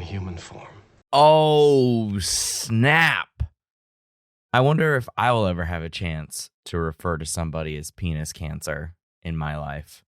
human form. Oh, snap. I wonder if I will ever have a chance to refer to somebody as penis cancer in my life.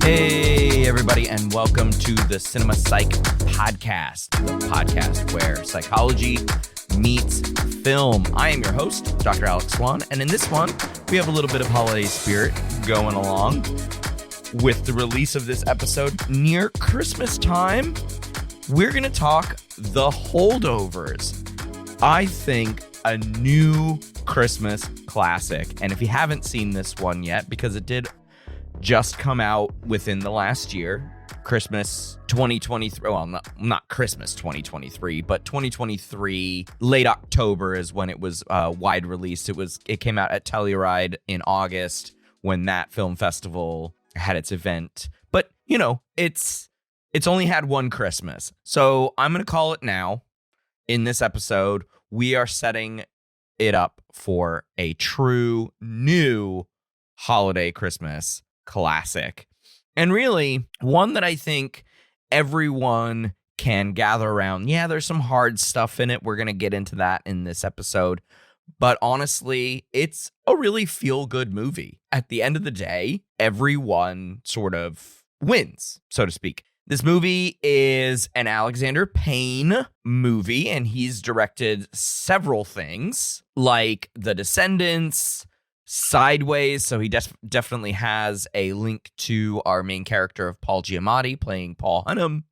Hey, everybody, and welcome to the Cinema Psych Podcast, the podcast where psychology meets film. I am your host, Dr. Alex Swan, and in this one, we have a little bit of holiday spirit going along with the release of this episode near Christmas time. We're going to talk The Holdovers. I think a new Christmas classic, and if you haven't seen this one yet, because it did just come out within the last year, Christmas 2023. Well, not Christmas 2023, but 2023 late October is when it was wide released. It came out at Telluride in August when that film festival had its event. But you know, it's only had one Christmas, so I'm gonna call it now. In this episode, we are setting it up for a true new holiday Christmas classic, and really one that I think everyone can gather around. Yeah, there's some hard stuff in it. We're going to get into that in this episode, but honestly, it's a really feel-good movie. At the end of the day, everyone sort of wins, so to speak. This movie is an Alexander Payne movie, and he's directed several things like The Descendants, Sideways, so he definitely has a link to our main character of Paul Giamatti playing Paul Hunnam.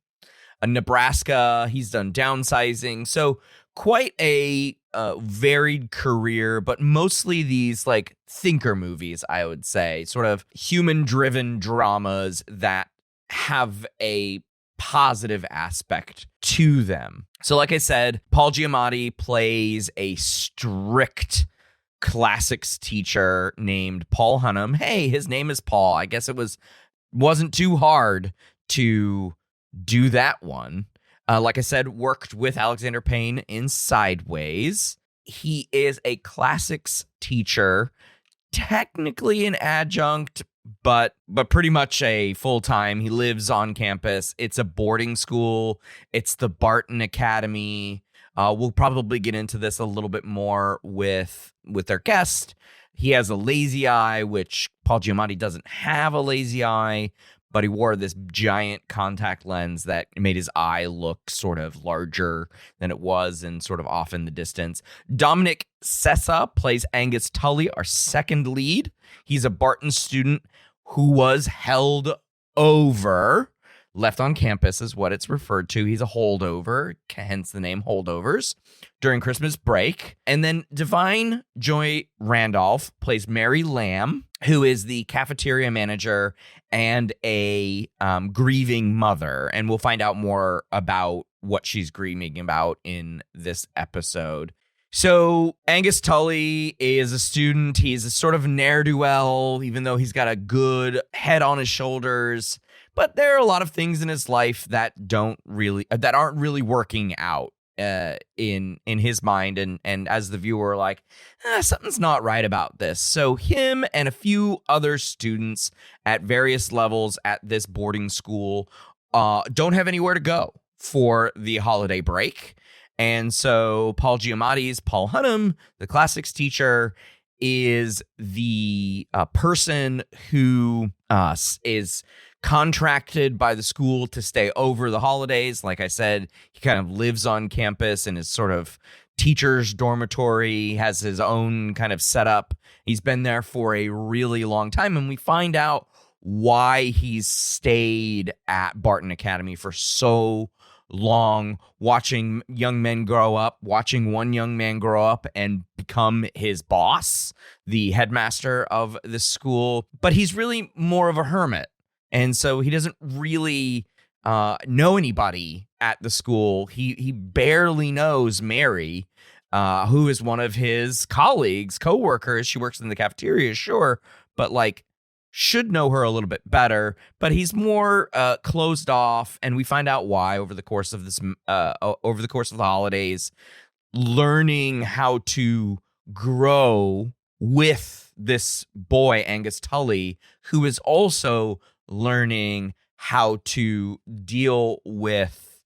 Nebraska, he's done Downsizing, so quite a varied career, but mostly these like thinker movies, I would say, sort of human-driven dramas that have a positive aspect to them. So like I said, Paul Giamatti plays a strict classics teacher named Paul Hunnam. Hey, his name is Paul. I guess it wasn't too hard to do that one. Like I said, worked with Alexander Payne in Sideways. He is a classics teacher, technically an adjunct, but pretty much a full-time. He lives on campus. It's a boarding school. It's the Barton Academy. We'll probably get into this a little bit more with their guest. He has a lazy eye, which Paul Giamatti doesn't have a lazy eye, but he wore this giant contact lens that made his eye look sort of larger than it was and sort of off in the distance. Dominic Sessa plays Angus Tully, our second lead. He's a Barton student who was held over. Left on campus is what it's referred to. He's a holdover, hence the name Holdovers, during Christmas break. And then Divine Joy Randolph plays Mary Lamb, who is the cafeteria manager and a grieving mother. And we'll find out more about what she's grieving about in this episode. So Angus Tully is a student. He's a sort of ne'er-do-well, even though he's got a good head on his shoulders. But there are a lot of things in his life that aren't really working out in his mind, and as the viewer, like, something's not right about this. So him and a few other students at various levels at this boarding school don't have anywhere to go for the holiday break, and so Paul Giamatti's Paul Hunnam, the classics teacher, is the person who is contracted by the school to stay over the holidays. Like I said, he kind of lives on campus in his sort of teacher's dormitory, has his own kind of setup. He's been there for a really long time, and we find out why he's stayed at Barton Academy for so long, watching young men grow up, watching one young man grow up and become his boss, the headmaster of the school. But he's really more of a hermit. And so he doesn't really know anybody at the school. He barely knows Mary, who is one of his colleagues, co-workers. She works in the cafeteria, sure, but like should know her a little bit better. But he's more closed off, and we find out why over the course of this over the course of the holidays, learning how to grow with this boy, Angus Tully, who is also learning how to deal with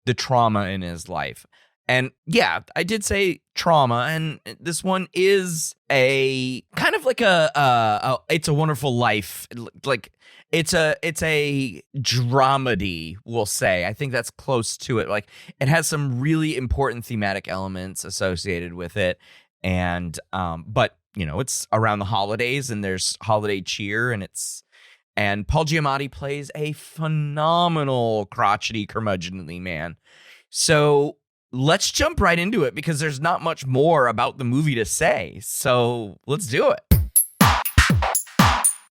the trauma in his life. And yeah, I did say trauma, and this one is a kind of like a It's a Wonderful Life. Like it's a dramedy, we'll say. I think that's close to it. Like it has some really important thematic elements associated with it. And but you know, it's around the holidays and there's holiday cheer, and Paul Giamatti plays a phenomenal crotchety, curmudgeonly man. So let's jump right into it because there's not much more about the movie to say. So let's do it.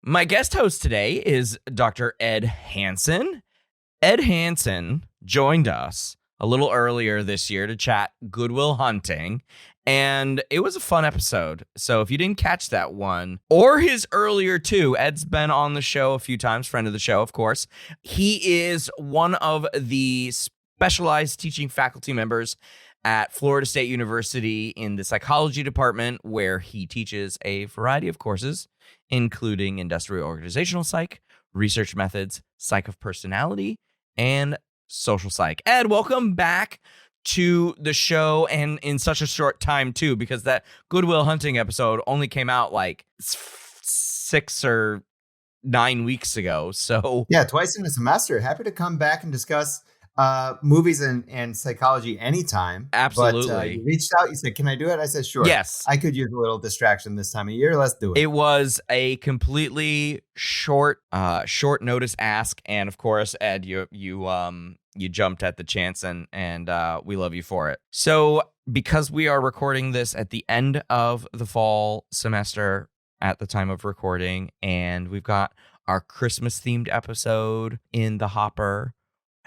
My guest host today is Dr. Ed Hansen. Ed Hansen joined us a little earlier this year to chat Good Will Hunting, and it was a fun episode. So if you didn't catch that one, or his earlier two, Ed's been on the show a few times, friend of the show, of course. He is one of the specialized teaching faculty members at Florida State University in the psychology department, where he teaches a variety of courses, including industrial organizational psych, research methods, psych of personality, and social psych. Ed, welcome back to the show, and in such a short time too, because that Good Will Hunting episode only came out like 6 or 9 weeks ago. So yeah, twice in a semester. Happy to come back and discuss movies and psychology anytime. Absolutely. But you reached out, you said, can I do it? I said, sure. Yes. I could use a little distraction this time of year. Let's do it. It was a completely short notice ask. And of course, Ed, you jumped at the chance, and we love you for it. So because we are recording this at the end of the fall semester at the time of recording, and we've got our Christmas themed episode in the hopper,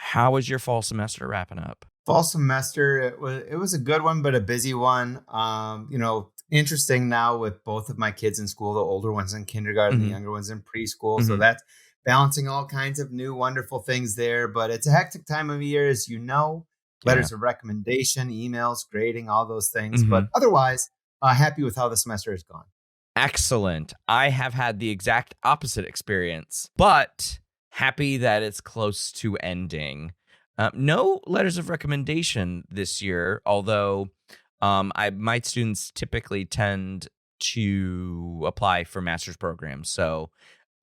how was your fall semester wrapping up? Fall semester, it was a good one, but a busy one. Interesting now with both of my kids in school, the older ones in kindergarten, the younger ones in preschool. So that's balancing all kinds of new wonderful things there. But it's a hectic time of year, as you know. Letters of recommendation, emails, grading, all those things. But otherwise, happy with how the semester has gone. Excellent. I have had the exact opposite experience, but happy that it's close to ending. No letters of recommendation this year, although my students typically tend to apply for master's programs. So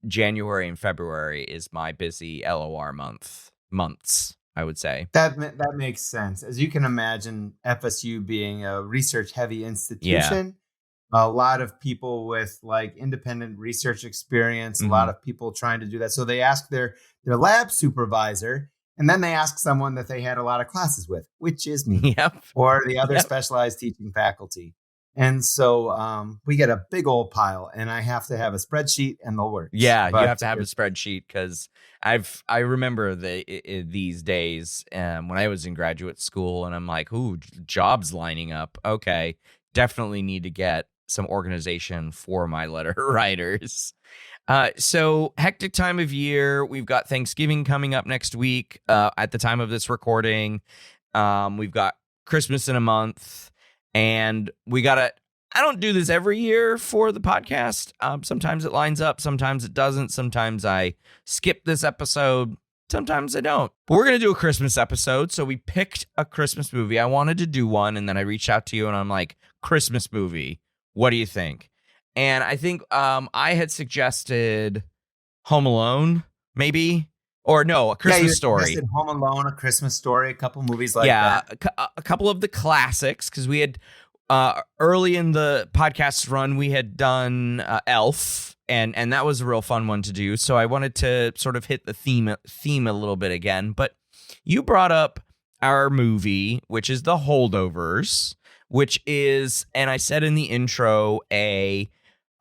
January and February is my busy LOR months, I would say. That makes sense. As you can imagine, FSU being a research-heavy institution, a lot of people with like independent research experience, a lot of people trying to do that. So they ask their lab supervisor, and then they ask someone that they had a lot of classes with, which is me, or the other specialized teaching faculty. And so we get a big old pile, and I have to have a spreadsheet, and they'll work. Yeah, you have to have a spreadsheet because I remember these days when I was in graduate school, and I'm like, ooh, jobs lining up. Okay, definitely need to get some organization for my letter writers. So hectic time of year. We've got Thanksgiving coming up next week at the time of this recording. We've got Christmas in a month, and I don't do this every year for the podcast. Sometimes it lines up, sometimes it doesn't. Sometimes I skip this episode, sometimes I don't. But we're going to do a Christmas episode. So we picked a Christmas movie. I wanted to do one, and then I reached out to you and I'm like, Christmas movie. What do you think? And I think I had suggested Home Alone, maybe, or no, A Christmas Story. Home Alone, A Christmas Story, a couple movies like that. Yeah, a couple of the classics, because we had early in the podcast run, we had done Elf, and that was a real fun one to do. So I wanted to sort of hit the theme a little bit again. But you brought up our movie, which is The Holdovers, which is, and I said in the intro, I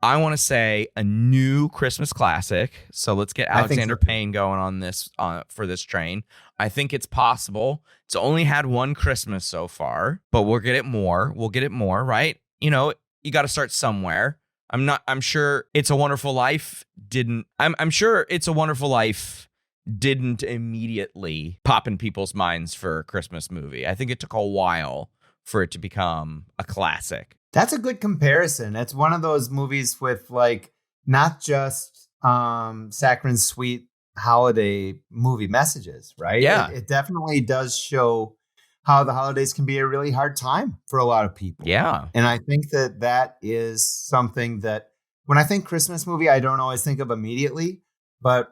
want to say a new Christmas classic. So let's get Alexander Payne going on this for this train. I think it's possible. It's only had one Christmas so far, but we'll get it more. We'll get it more, right? You know, you got to start somewhere. I'm sure It's a Wonderful Life didn't immediately pop in people's minds for a Christmas movie. I think it took a while for it to become a classic. That's a good comparison. It's one of those movies with like not just saccharine sweet holiday movie messages, right? Yeah. It definitely does show how the holidays can be a really hard time for a lot of people. Yeah. And I think that is something that when I think Christmas movie, I don't always think of immediately, but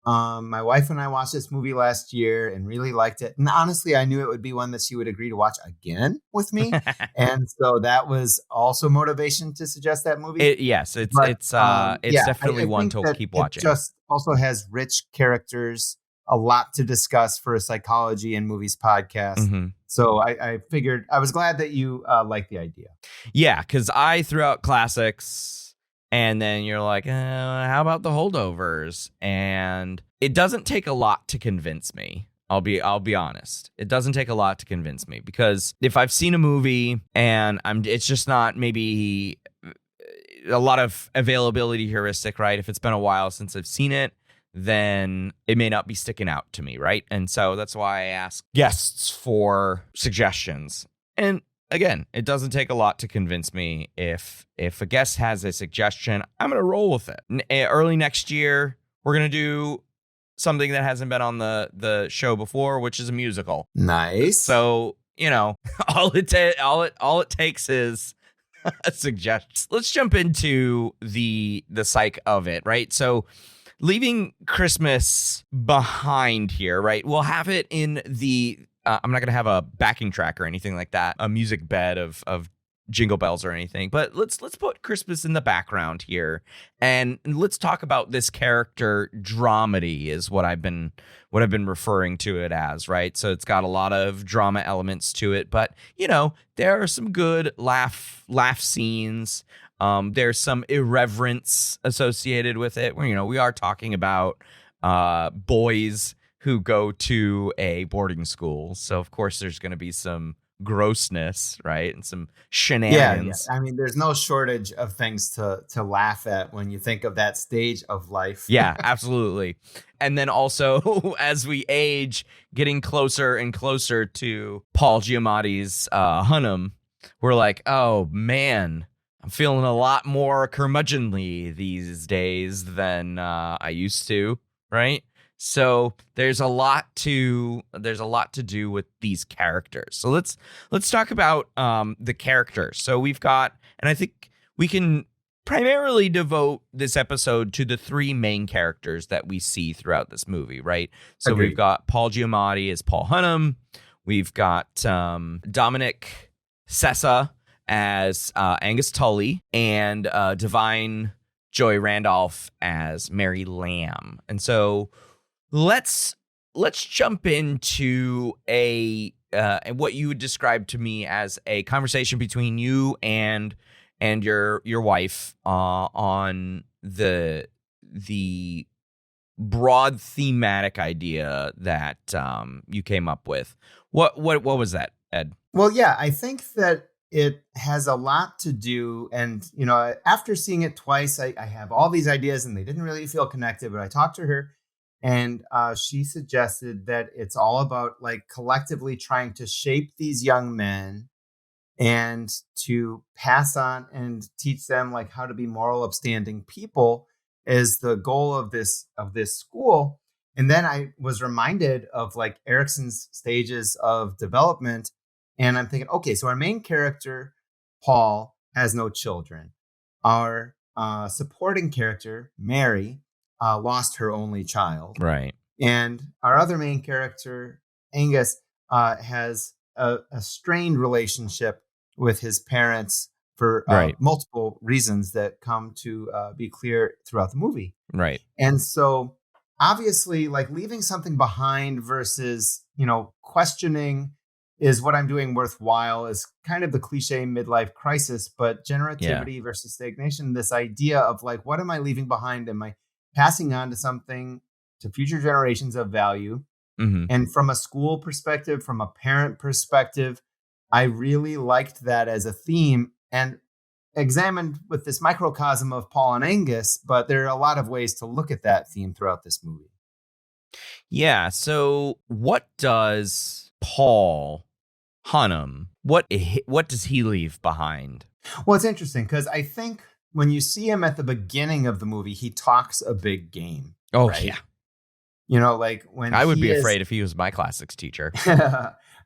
my wife and I watched this movie last year and really liked it. And honestly, I knew it would be one that she would agree to watch again with me. And so that was also motivation to suggest that movie. It's definitely one to keep watching. It just also has rich characters, a lot to discuss for a psychology and movies podcast. Mm-hmm. So I figured I was glad that you liked the idea. Yeah, because I threw out classics. And then you're like, how about The Holdovers? And it doesn't take a lot to convince me. I'll be honest. It doesn't take a lot to convince me because if I've seen a movie and it's just not maybe a lot of availability heuristic, right? If it's been a while since I've seen it, then it may not be sticking out to me, right? And so that's why I ask guests for suggestions. And again, it doesn't take a lot to convince me. If a guest has a suggestion, I'm going to roll with it. Early next year, we're going to do something that hasn't been on the show before, which is a musical. Nice. So, you know, all it takes is a suggestion. Let's jump into the psych of it, right? So, leaving Christmas behind here, right? We'll have it in the I'm not going to have a backing track or anything like that, a music bed of jingle bells or anything, but let's put Christmas in the background here, and let's talk about this character dramedy is what I've been referring to it as, right? So it's got a lot of drama elements to it, but you know there are some good laugh scenes. There's some irreverence associated with it. Where we are talking about boys who go to a boarding school. So, of course, there's going to be some grossness, right? And some shenanigans. Yeah. I mean, there's no shortage of things to laugh at when you think of that stage of life. Yeah, absolutely. And then also, as we age, getting closer and closer to Paul Giamatti's Hunnam, we're like, oh, man, I'm feeling a lot more curmudgeonly these days than I used to, right? So there's a lot to do with these characters. So let's talk about the characters. So we've got, and I think we can primarily devote this episode to the three main characters that we see throughout this movie, right? So Agreed. We've got Paul Giamatti as Paul Hunnam. We've got Dominic Sessa as Angus Tully, and Divine Joy Randolph as Mary Lamb. And so let's jump into what you would describe to me as a conversation between you and your wife on the broad thematic idea that you came up with. What was that, Ed? Well, yeah, I think that it has a lot to do, and after seeing it twice, I have all these ideas, and they didn't really feel connected. But I talked to her. And she suggested that it's all about like collectively trying to shape these young men and to pass on and teach them like how to be moral, upstanding people is the goal of this school. And then I was reminded of like Erikson's stages of development. And I'm thinking, okay, so our main character, Paul, has no children. Our supporting character, Mary, lost her only child. Right. And our other main character, Angus, has a strained relationship with his parents for multiple reasons that come to be clear throughout the movie. Right. And so obviously like leaving something behind versus, questioning is what I'm doing worthwhile? Is kind of the cliche midlife crisis, but generativity versus stagnation, this idea of like, what am I leaving behind? Am I passing on to something to future generations of value? Mm-hmm. And from a school perspective, from a parent perspective, I really liked that as a theme and examined with this microcosm of Paul and Angus, but there are a lot of ways to look at that theme throughout this movie. Yeah. So what does Paul Hunnam, what does he leave behind? Well, it's interesting because I think when you see him at the beginning of the movie, he talks a big game. Oh, right? yeah. You know, like when I would be afraid if he was my classics teacher.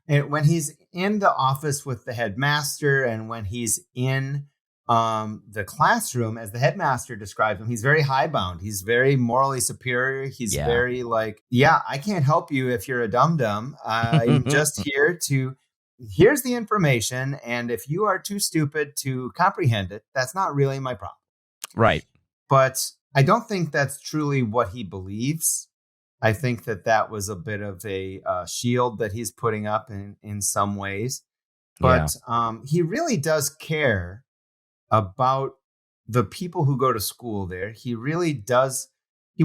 And when he's in the office with the headmaster and when he's in the classroom, as the headmaster describes him, he's very high-bound. He's very morally superior. He's very like, I can't help you if you're a dum-dum. I'm just here to, here's the information. And if you are too stupid to comprehend it, that's not really my problem. Right. But I don't think that's truly what he believes. I think that was a bit of a shield that he's putting up in some ways. But he really does care about the people who go to school there. He really does.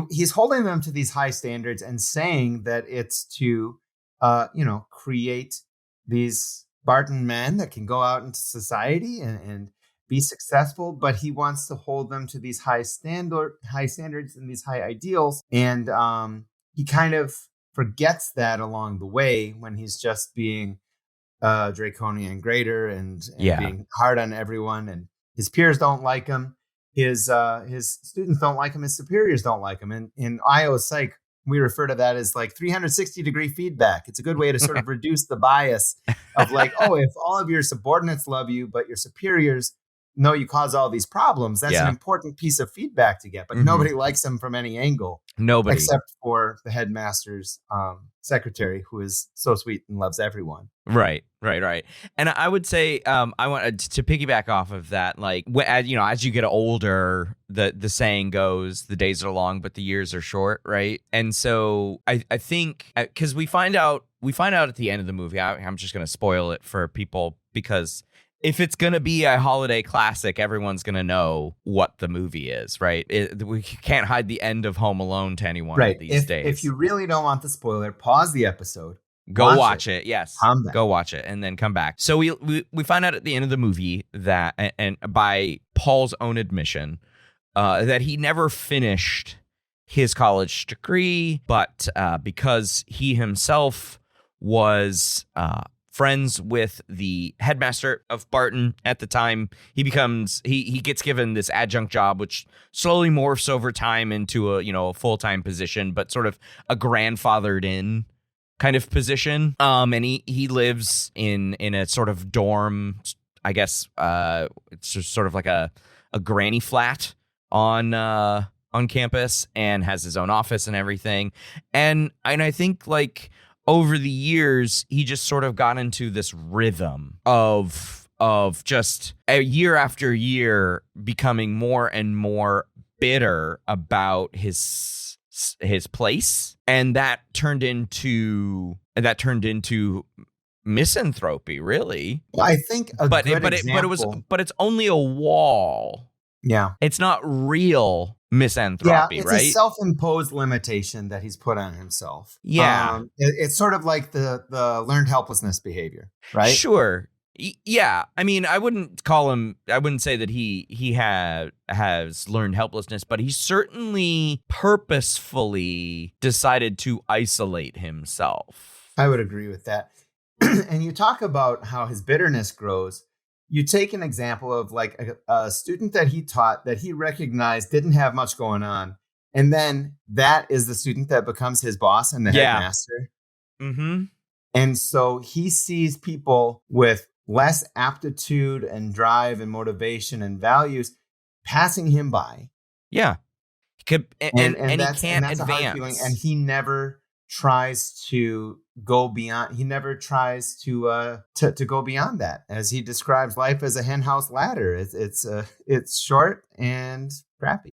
He's holding them to these high standards and saying that it's to, create these Barton men that can go out into society and be successful. But he wants to hold them to these high standards and these high ideals. And he kind of forgets that along the way when he's just being draconian grader and being hard on everyone. And his peers don't like him. His students don't like him. His superiors don't like him. And in IO Psych, we refer to that as like 360-degree feedback. It's a good way to sort of reduce the bias of like, oh, if all of your subordinates love you, but your superiors know you cause all these problems, that's an important piece of feedback to get. But nobody likes him from any angle. Nobody. Except for the headmaster's secretary, who is so sweet and loves everyone. Right. And I would say I want to piggyback off of that. Like, as you get older, the saying goes, the days are long, but the years are short. Right. And so I think because we find out at the end of the movie, I'm just going to spoil it for people because if it's going to be a holiday classic, everyone's going to know what the movie is, right? We can't hide the end of Home Alone to anyone these days. If you really don't want the spoiler, pause the episode. Go watch it. Yes. Go watch it and then come back. So we find out at the end of the movie that, and by Paul's own admission, that he never finished his college degree, but because he himself was friends with the headmaster of Barton at the time, he gets given this adjunct job, which slowly morphs over time into a full-time position, but sort of a grandfathered in kind of position. And he lives in a sort of dorm, I guess. It's just sort of like a granny flat on campus, and has his own office and everything. And I think like over the years, he just sort of got into this rhythm of just year after year becoming more and more bitter about his place, and that turned into misanthropy, really. Well, I think but it's only a wall. Yeah, it's not real misanthropy, it's right? a self-imposed limitation that he's put on himself. Yeah, it's sort of like the learned helplessness behavior, right? Sure. Yeah, I mean, I wouldn't say that he has learned helplessness, but he certainly purposefully decided to isolate himself. I would agree with that. And you talk about how his bitterness grows. You take an example of like a student that he taught that he recognized didn't have much going on. And then that is the student that becomes his boss and the headmaster. Mm-hmm. And so he sees people with less aptitude and drive and motivation and values passing him by. Yeah. And he can't advance. And he never tries to go beyond. He never tries to go beyond that. As he describes life as a henhouse ladder. It's short and crappy.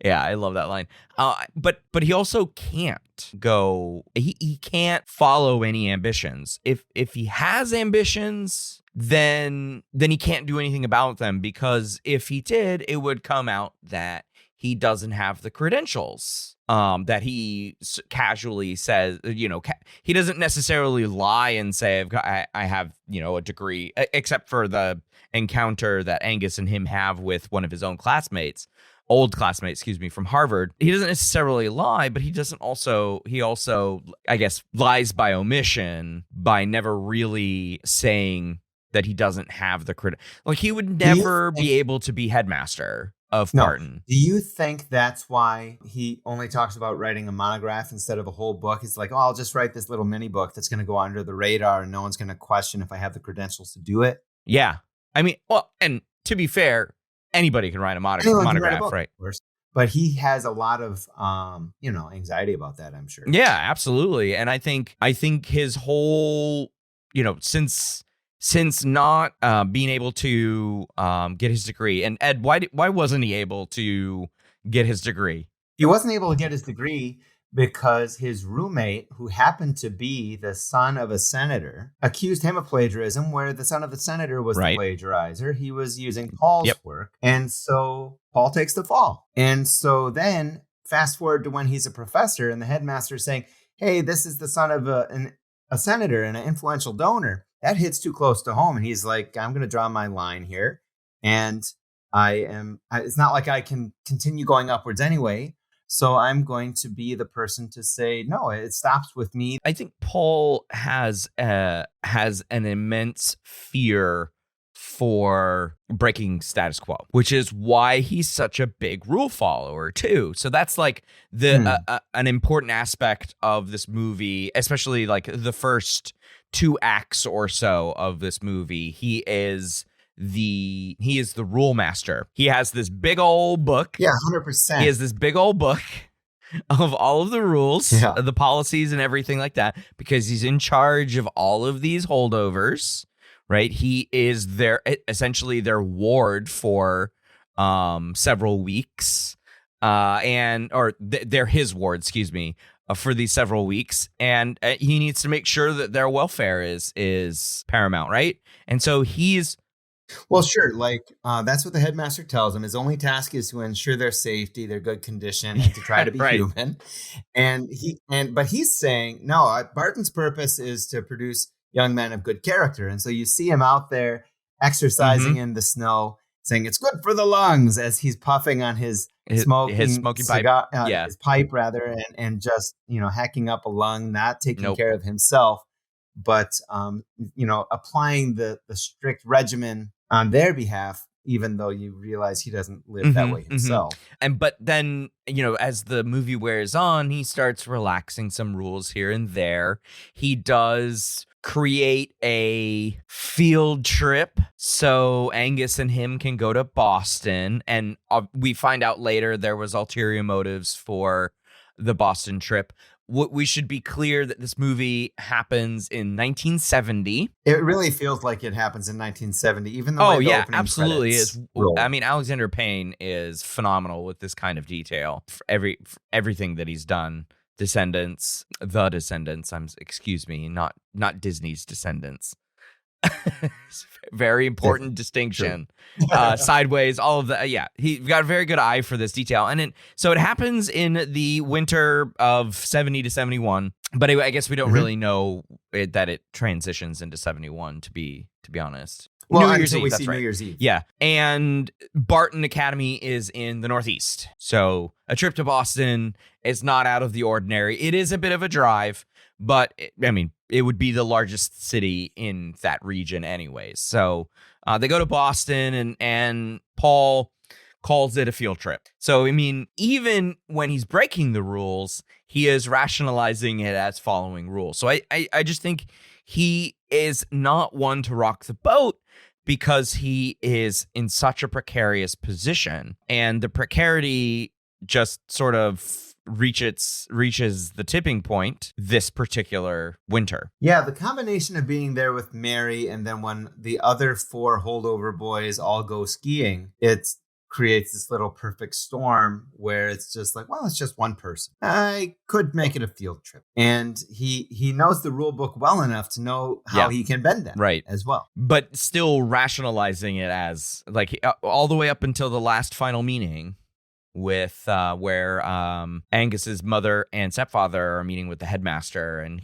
Yeah, I love that line. But he also can't go. He can't follow any ambitions. If he has ambitions, then he can't do anything about them, because if he did, it would come out that he doesn't have the credentials. That he casually says, he doesn't necessarily lie and say, I have, a degree, except for the encounter that Angus and him have with one of his own old classmates, from Harvard. He doesn't necessarily lie, but he also, I guess, lies by omission by never really saying that he doesn't have the credit. Like, he would never be able to be headmaster of Barton. Do you think that's why he only talks about writing a monograph instead of a whole book? It's like, I'll just write this little mini book that's going to go under the radar and no one's going to question if I have the credentials to do it? Yeah. I mean, well, and to be fair, anybody can write a monograph, right? But he has a lot of, anxiety about that, I'm sure. Yeah, absolutely. And I think his whole, since not being able to get his degree. And Ed, why wasn't he able to get his degree? He wasn't able to get his degree because his roommate, who happened to be the son of a senator, accused him of plagiarism, where the son of the senator was the plagiarizer. He was using Paul's work. And so Paul takes the fall. And so then fast forward to when he's a professor and the headmaster is saying, hey, this is the son of a senator and an influential donor. That hits too close to home. And he's like, I'm going to draw my line here. And it's not like I can continue going upwards anyway. So I'm going to be the person to say, no, it stops with me. I think Paul has an immense fear for breaking status quo, which is why he's such a big rule follower too. So that's like an important aspect of this movie, especially like the first 2 acts or so of this movie. He is the rule master. He has this big old book. Yeah, 100%. He has this big old book of all of the rules, the policies and everything like that, because he's in charge of all of these holdovers, right? He is essentially their ward for several weeks, they're his ward, for these several weeks, and he needs to make sure that their welfare is paramount, right? And so he's well, sure. Like that's what the headmaster tells him. His only task is to ensure their safety, their good condition, and to try to be human. But he's saying, no, Barton's purpose is to produce young men of good character. And so you see him out there exercising in the snow, saying it's good for the lungs as he's puffing on his smoking cigar, pipe, his pipe rather, and just hacking up a lung, not taking care of himself, but applying the strict regimen on their behalf, even though you realize he doesn't live that way himself. But then, as the movie wears on, he starts relaxing some rules here and there. He does create a field trip so Angus and him can go to Boston. And we find out later there was ulterior motives for the Boston trip. We should be clear that this movie happens in 1970. It really feels like it happens in 1970, even though the opening absolutely credits is. roll. I mean, Alexander Payne is phenomenal with this kind of detail. For everything that he's done. Descendants, not Disney's Descendants. Very important distinction. Sideways, all of that. Yeah, he's got a very good eye for this detail. And so it happens in the winter of 70 to 71. But I guess we don't really know that it transitions into 71, to be honest. Well, New Year's Eve, we see New Year's Eve. Yeah. And Barton Academy is in the Northeast. So a trip to Boston is not out of the ordinary. It is a bit of a drive, but it would be the largest city in that region anyways. So they go to Boston and Paul calls it a field trip. So, even when he's breaking the rules, he is rationalizing it as following rules. So I just think he is not one to rock the boat, because he is in such a precarious position, and the precarity just sort of reaches the tipping point this particular winter. Yeah, the combination of being there with Mary, and then when the other 4 holdover boys all go skiing, it's creates this little perfect storm where it's just like, well, it's just one person. I could make it a field trip. And he knows the rule book well enough to know how he can bend that as well. But still rationalizing it as like all the way up until the last final meeting with where Angus's mother and stepfather are meeting with the headmaster. And,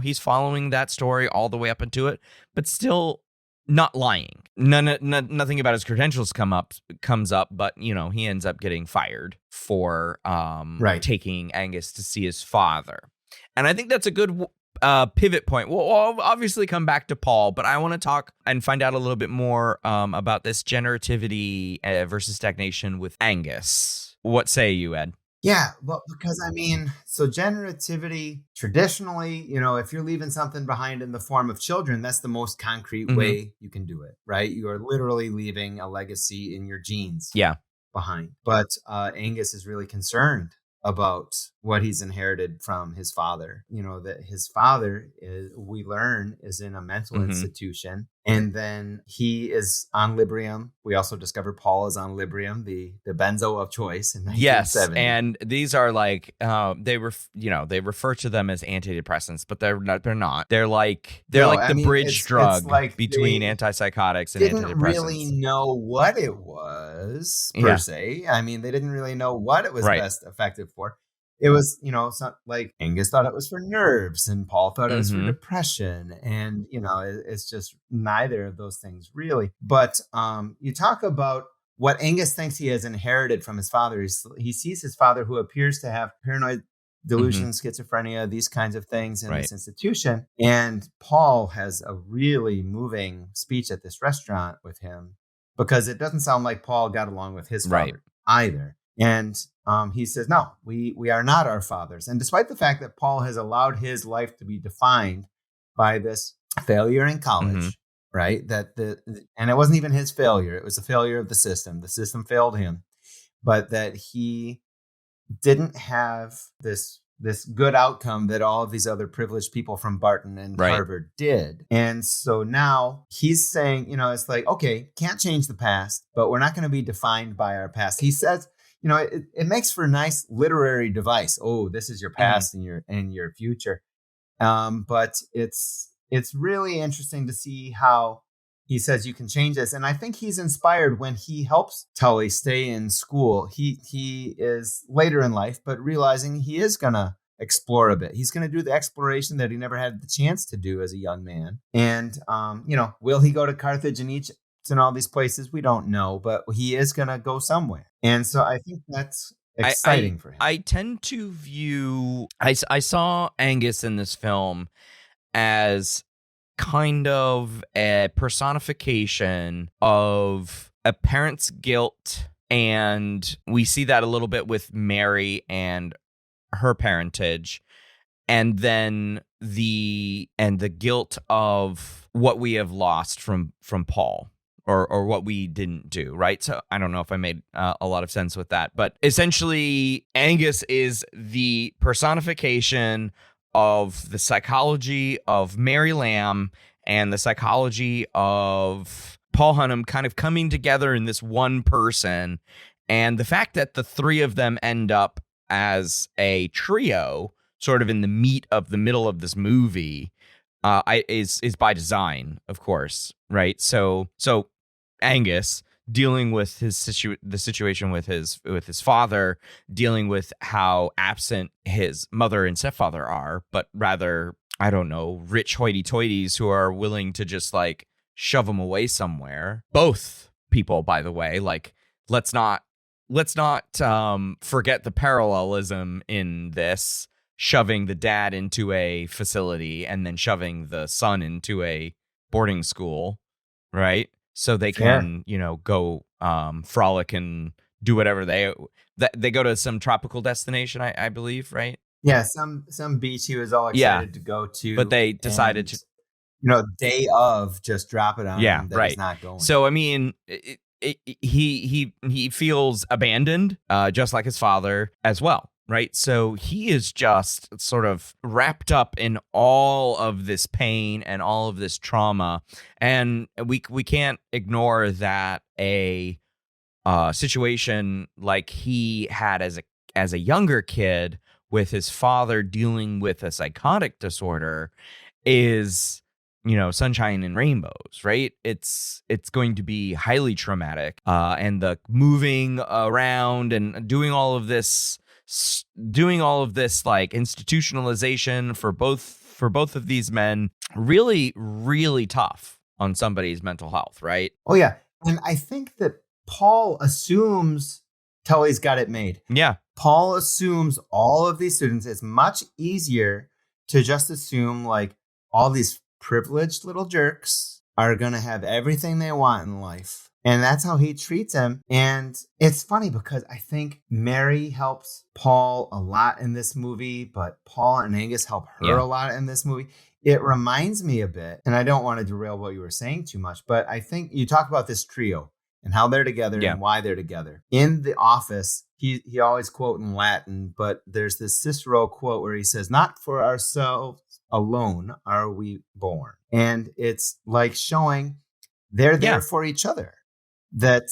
he's following that story all the way up into it, but still not lying. Nothing about his credentials comes up, but he ends up getting fired for taking Angus to see his father. And I think that's a good pivot point. We'll obviously come back to Paul, but I want to talk and find out a little bit more about this generativity versus stagnation with Angus. What say you, Ed? Yeah, well, because so generativity, traditionally, if you're leaving something behind in the form of children, that's the most concrete way you can do it, right? You are literally leaving a legacy in your genes behind. But Angus is really concerned about what he's inherited from his father. That his father, we learn, is in a mental institution. And then he is on Librium. We also discovered Paul is on Librium, the benzo of choice in 1970. Yes, and these are like they refer to them as antidepressants, but they're not. They're like the bridge drug like between antipsychotics and antidepressants. Didn't really know what it was per se. They didn't really know what it was best effective for. It was, like Angus thought it was for nerves and Paul thought it was for depression. And, it's just neither of those things really. But you talk about what Angus thinks he has inherited from his father. He sees his father, who appears to have paranoid delusion, schizophrenia, these kinds of things in this institution. And Paul has a really moving speech at this restaurant with him, because it doesn't sound like Paul got along with his father either. And he says, no, we are not our fathers. And despite the fact that Paul has allowed his life to be defined by this failure in college, right? And it wasn't even his failure. It was a failure of the system. The system failed him, but that he didn't have this good outcome that all of these other privileged people from Barton and Harvard did. And so now he's saying, it's like, okay, can't change the past, but we're not going to be defined by our past. He says, it makes for a nice literary device. Oh, this is your past and your future. But it's really interesting to see how he says you can change this. And I think he's inspired when he helps Tully stay in school. He is later in life, but realizing he is going to explore a bit. He's going to do the exploration that he never had the chance to do as a young man. And, will he go to Carthage and Egypt and all these places? We don't know, but he is going to go somewhere. And so I think that's exciting for him. I tend to view, I saw Angus in this film as kind of a personification of a parent's guilt. And we see that a little bit with Mary and her parentage. And then the guilt of what we have lost from Paul. Or what we didn't do, right? So I don't know if I made a lot of sense with that. But essentially, Angus is the personification of the psychology of Mary Lamb and the psychology of Paul Hunnam kind of coming together in this one person. And the fact that the three of them end up as a trio, sort of in the meat of the middle of this movie, is by design, of course, right? So Angus dealing with the situation with his father, dealing with how absent his mother and stepfather are, but rather, I don't know, rich hoity-toities who are willing to just like shove him away somewhere. Both people, by the way, like let's not forget the parallelism in this, shoving the dad into a facility and then shoving the son into a boarding school, right? So they can, go frolic and do whatever they go to some tropical destination, I believe, right? Yeah, some beach he was all excited to go to, but they decided to, day of just drop it on him that he's not going. So I mean, he feels abandoned, just like his father as well. Right. So he is just sort of wrapped up in all of this pain and all of this trauma. And we can't ignore that a situation like he had as a younger kid with his father dealing with a psychotic disorder is, sunshine and rainbows, right? It's going to be highly traumatic, and the moving around and doing all of this like institutionalization for both of these men, really, really tough on somebody's mental health, right? Oh yeah, and I think that Paul assumes Tully's got it made. Yeah. Paul assumes all of these students. It's much easier to just assume like all these privileged little jerks are going to have everything they want in life. And that's how he treats him. And it's funny because I think Mary helps Paul a lot in this movie, but Paul and Angus help her a lot in this movie. It reminds me a bit, and I don't want to derail what you were saying too much, but I think you talk about this trio and how they're together and why they're together. In The Office, he always quote in Latin, but there's this Cicero quote where he says, "Not for ourselves alone are we born." And it's like showing they're there for each other. That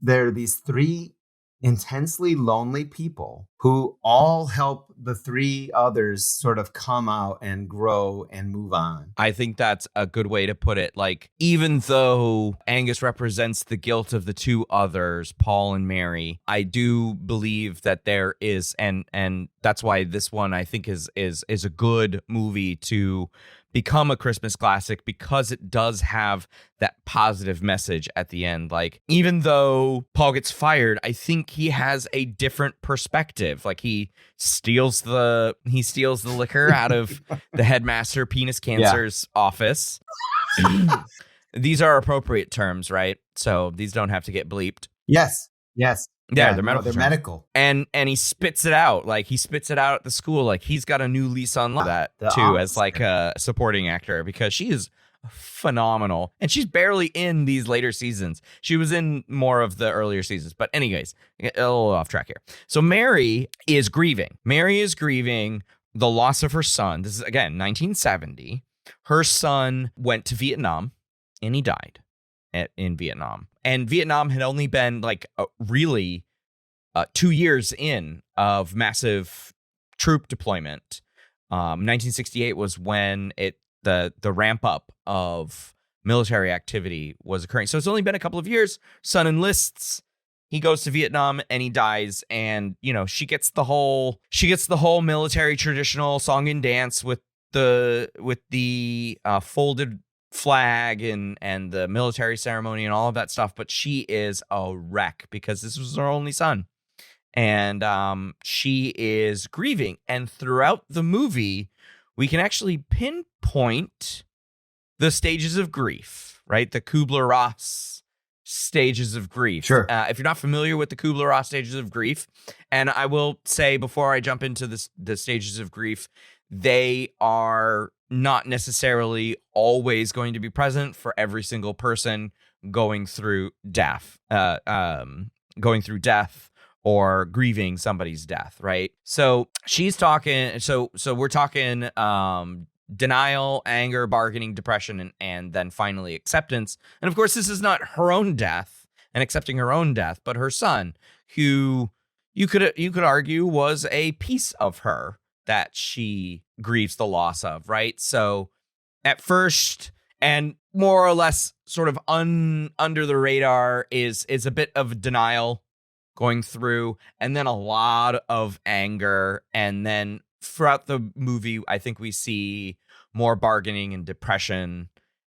there are these three intensely lonely people who all help the three others sort of come out and grow and move on. I think that's a good way to put it. Like, even though Angus represents the guilt of the two others, Paul and Mary, I do believe that there is, and that's why this one I think is a good movie to become a Christmas classic, because it does have that positive message at the end. Like, even though Paul gets fired, I think he has a different perspective. Like, he steals the liquor out of the headmaster penis cancer's office. These are appropriate terms, right? So these don't have to get bleeped. Yes. Yeah, they're medical. They're medical. And he spits it out. Like, he spits it out at the school. Like, he's got a new lease on that too, as like a supporting actor, because she is phenomenal. And she's barely in these later seasons. She was in more of the earlier seasons. But anyways, a little off track here. So Mary is grieving. The loss of her son. This is, again, 1970. Her son went to Vietnam and he died in Vietnam. And Vietnam had only been like really 2 years in of massive troop deployment. 1968 was when the ramp up of military activity was occurring. So it's only been a couple of years. Son enlists. He goes to Vietnam and he dies. And, she gets the whole military traditional song and dance with the folded flag and the military ceremony and all of that stuff, but she is a wreck because this was her only son, and she is grieving. And throughout the movie, we can actually pinpoint the stages of grief, right? The Kubler-Ross stages of grief. Sure. If you're not familiar with the Kubler-Ross stages of grief, and I will say before I jump into the stages of grief, they are not necessarily always going to be present for every single person going through death, or grieving somebody's death, right? So she's talking. So we're talking denial, anger, bargaining, depression, and then finally acceptance. And of course, this is not her own death and accepting her own death, but her son, who you could argue was a piece of her that she grieves the loss of, right? So at first, and more or less sort of under the radar, is a bit of denial going through, and then a lot of anger. And then throughout the movie, I think we see more bargaining and depression.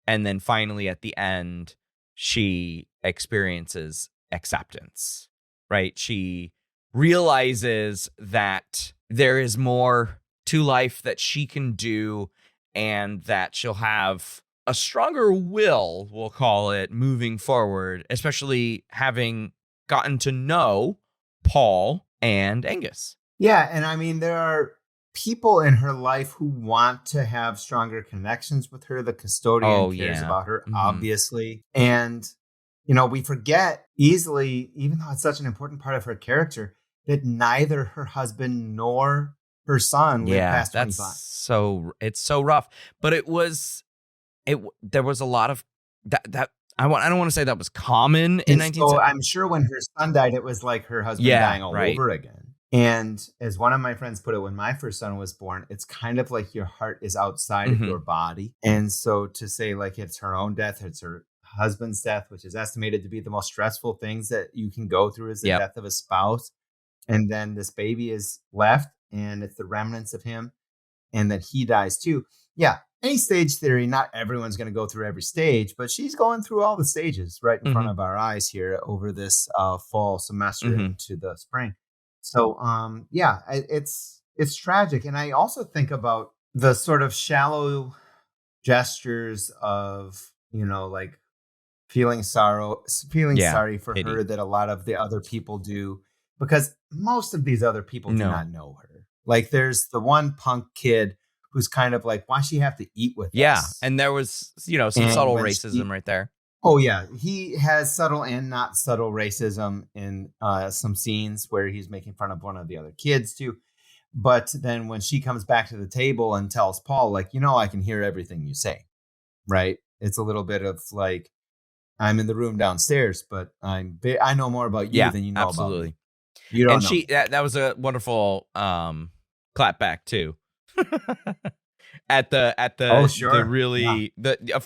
And then finally at the end, she experiences acceptance, right? She realizes that there is more to life that she can do, and that she'll have a stronger will, we'll call it, moving forward, especially having gotten to know Paul and Angus. Yeah, and I mean, there are people in her life who want to have stronger connections with her. The custodian cares about her, obviously. And, we forget easily, even though it's such an important part of her character, that neither her husband nor her son lived past 25. It's so rough. But there was a lot of that I don't want to say that was common in 1970s. So I'm sure when her son died, it was like her husband dying all over again. And as one of my friends put it, when my first son was born, it's kind of like your heart is outside of your body. And so to say like it's her own death, it's her husband's death, which is estimated to be the most stressful things that you can go through, is the death of a spouse. And then this baby is left and it's the remnants of him. And then he dies too. Yeah. Any stage theory, not everyone's going to go through every stage, but she's going through all the stages right in front of our eyes here over this fall semester into the spring. So, it's tragic. And I also think about the sort of shallow gestures of, like feeling sorry for her that a lot of the other people do, because most of these other people do not know her. Like there's the one punk kid who's kind of like, why she have to eat with us? Yeah. And there was, some subtle racism right there. Oh, yeah. He has subtle and not subtle racism in some scenes where he's making fun of one of the other kids, too. But then when she comes back to the table and tells Paul, like, I can hear everything you say. Right. It's a little bit of like, I'm in the room downstairs, but I know more about you than you know about me. You don't know. That was a wonderful clap back, too. Of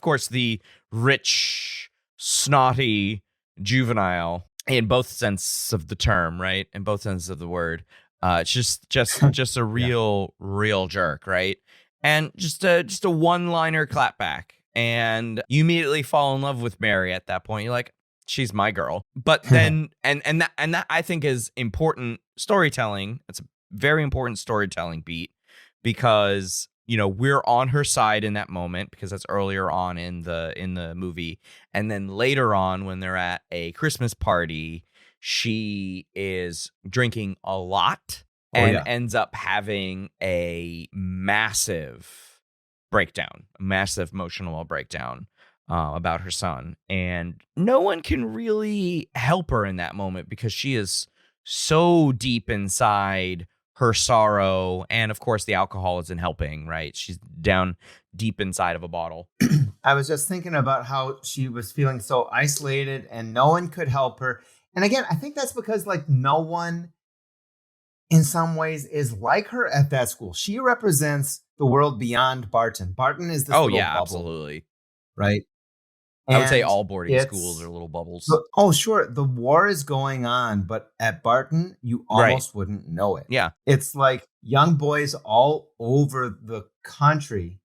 course, the rich, snotty juvenile in both senses of the term, right? In both senses of the word. It's just a real jerk, right? And just a one-liner clapback, and you immediately fall in love with Mary at that point. You're like, she's my girl. But then and that I think is important storytelling. It's a very important storytelling beat, because we're on her side in that moment, because that's earlier on in the movie. And then later on, when they're at a Christmas party, she is drinking a lot and ends up having a massive emotional breakdown about her son. And no one can really help her in that moment, because she is so deep inside her sorrow, and of course the alcohol isn't helping, right? She's down deep inside of a bottle. I was just thinking about how she was feeling so isolated and no one could help her. And again, I think that's because like no one in some ways is like her at that school. She represents the world beyond Barton. Barton is this little bubble, absolutely. Right? I would say all boarding schools are little bubbles. Oh, sure. The war is going on, but at Barton, you almost wouldn't know it. Yeah. It's like young boys all over the country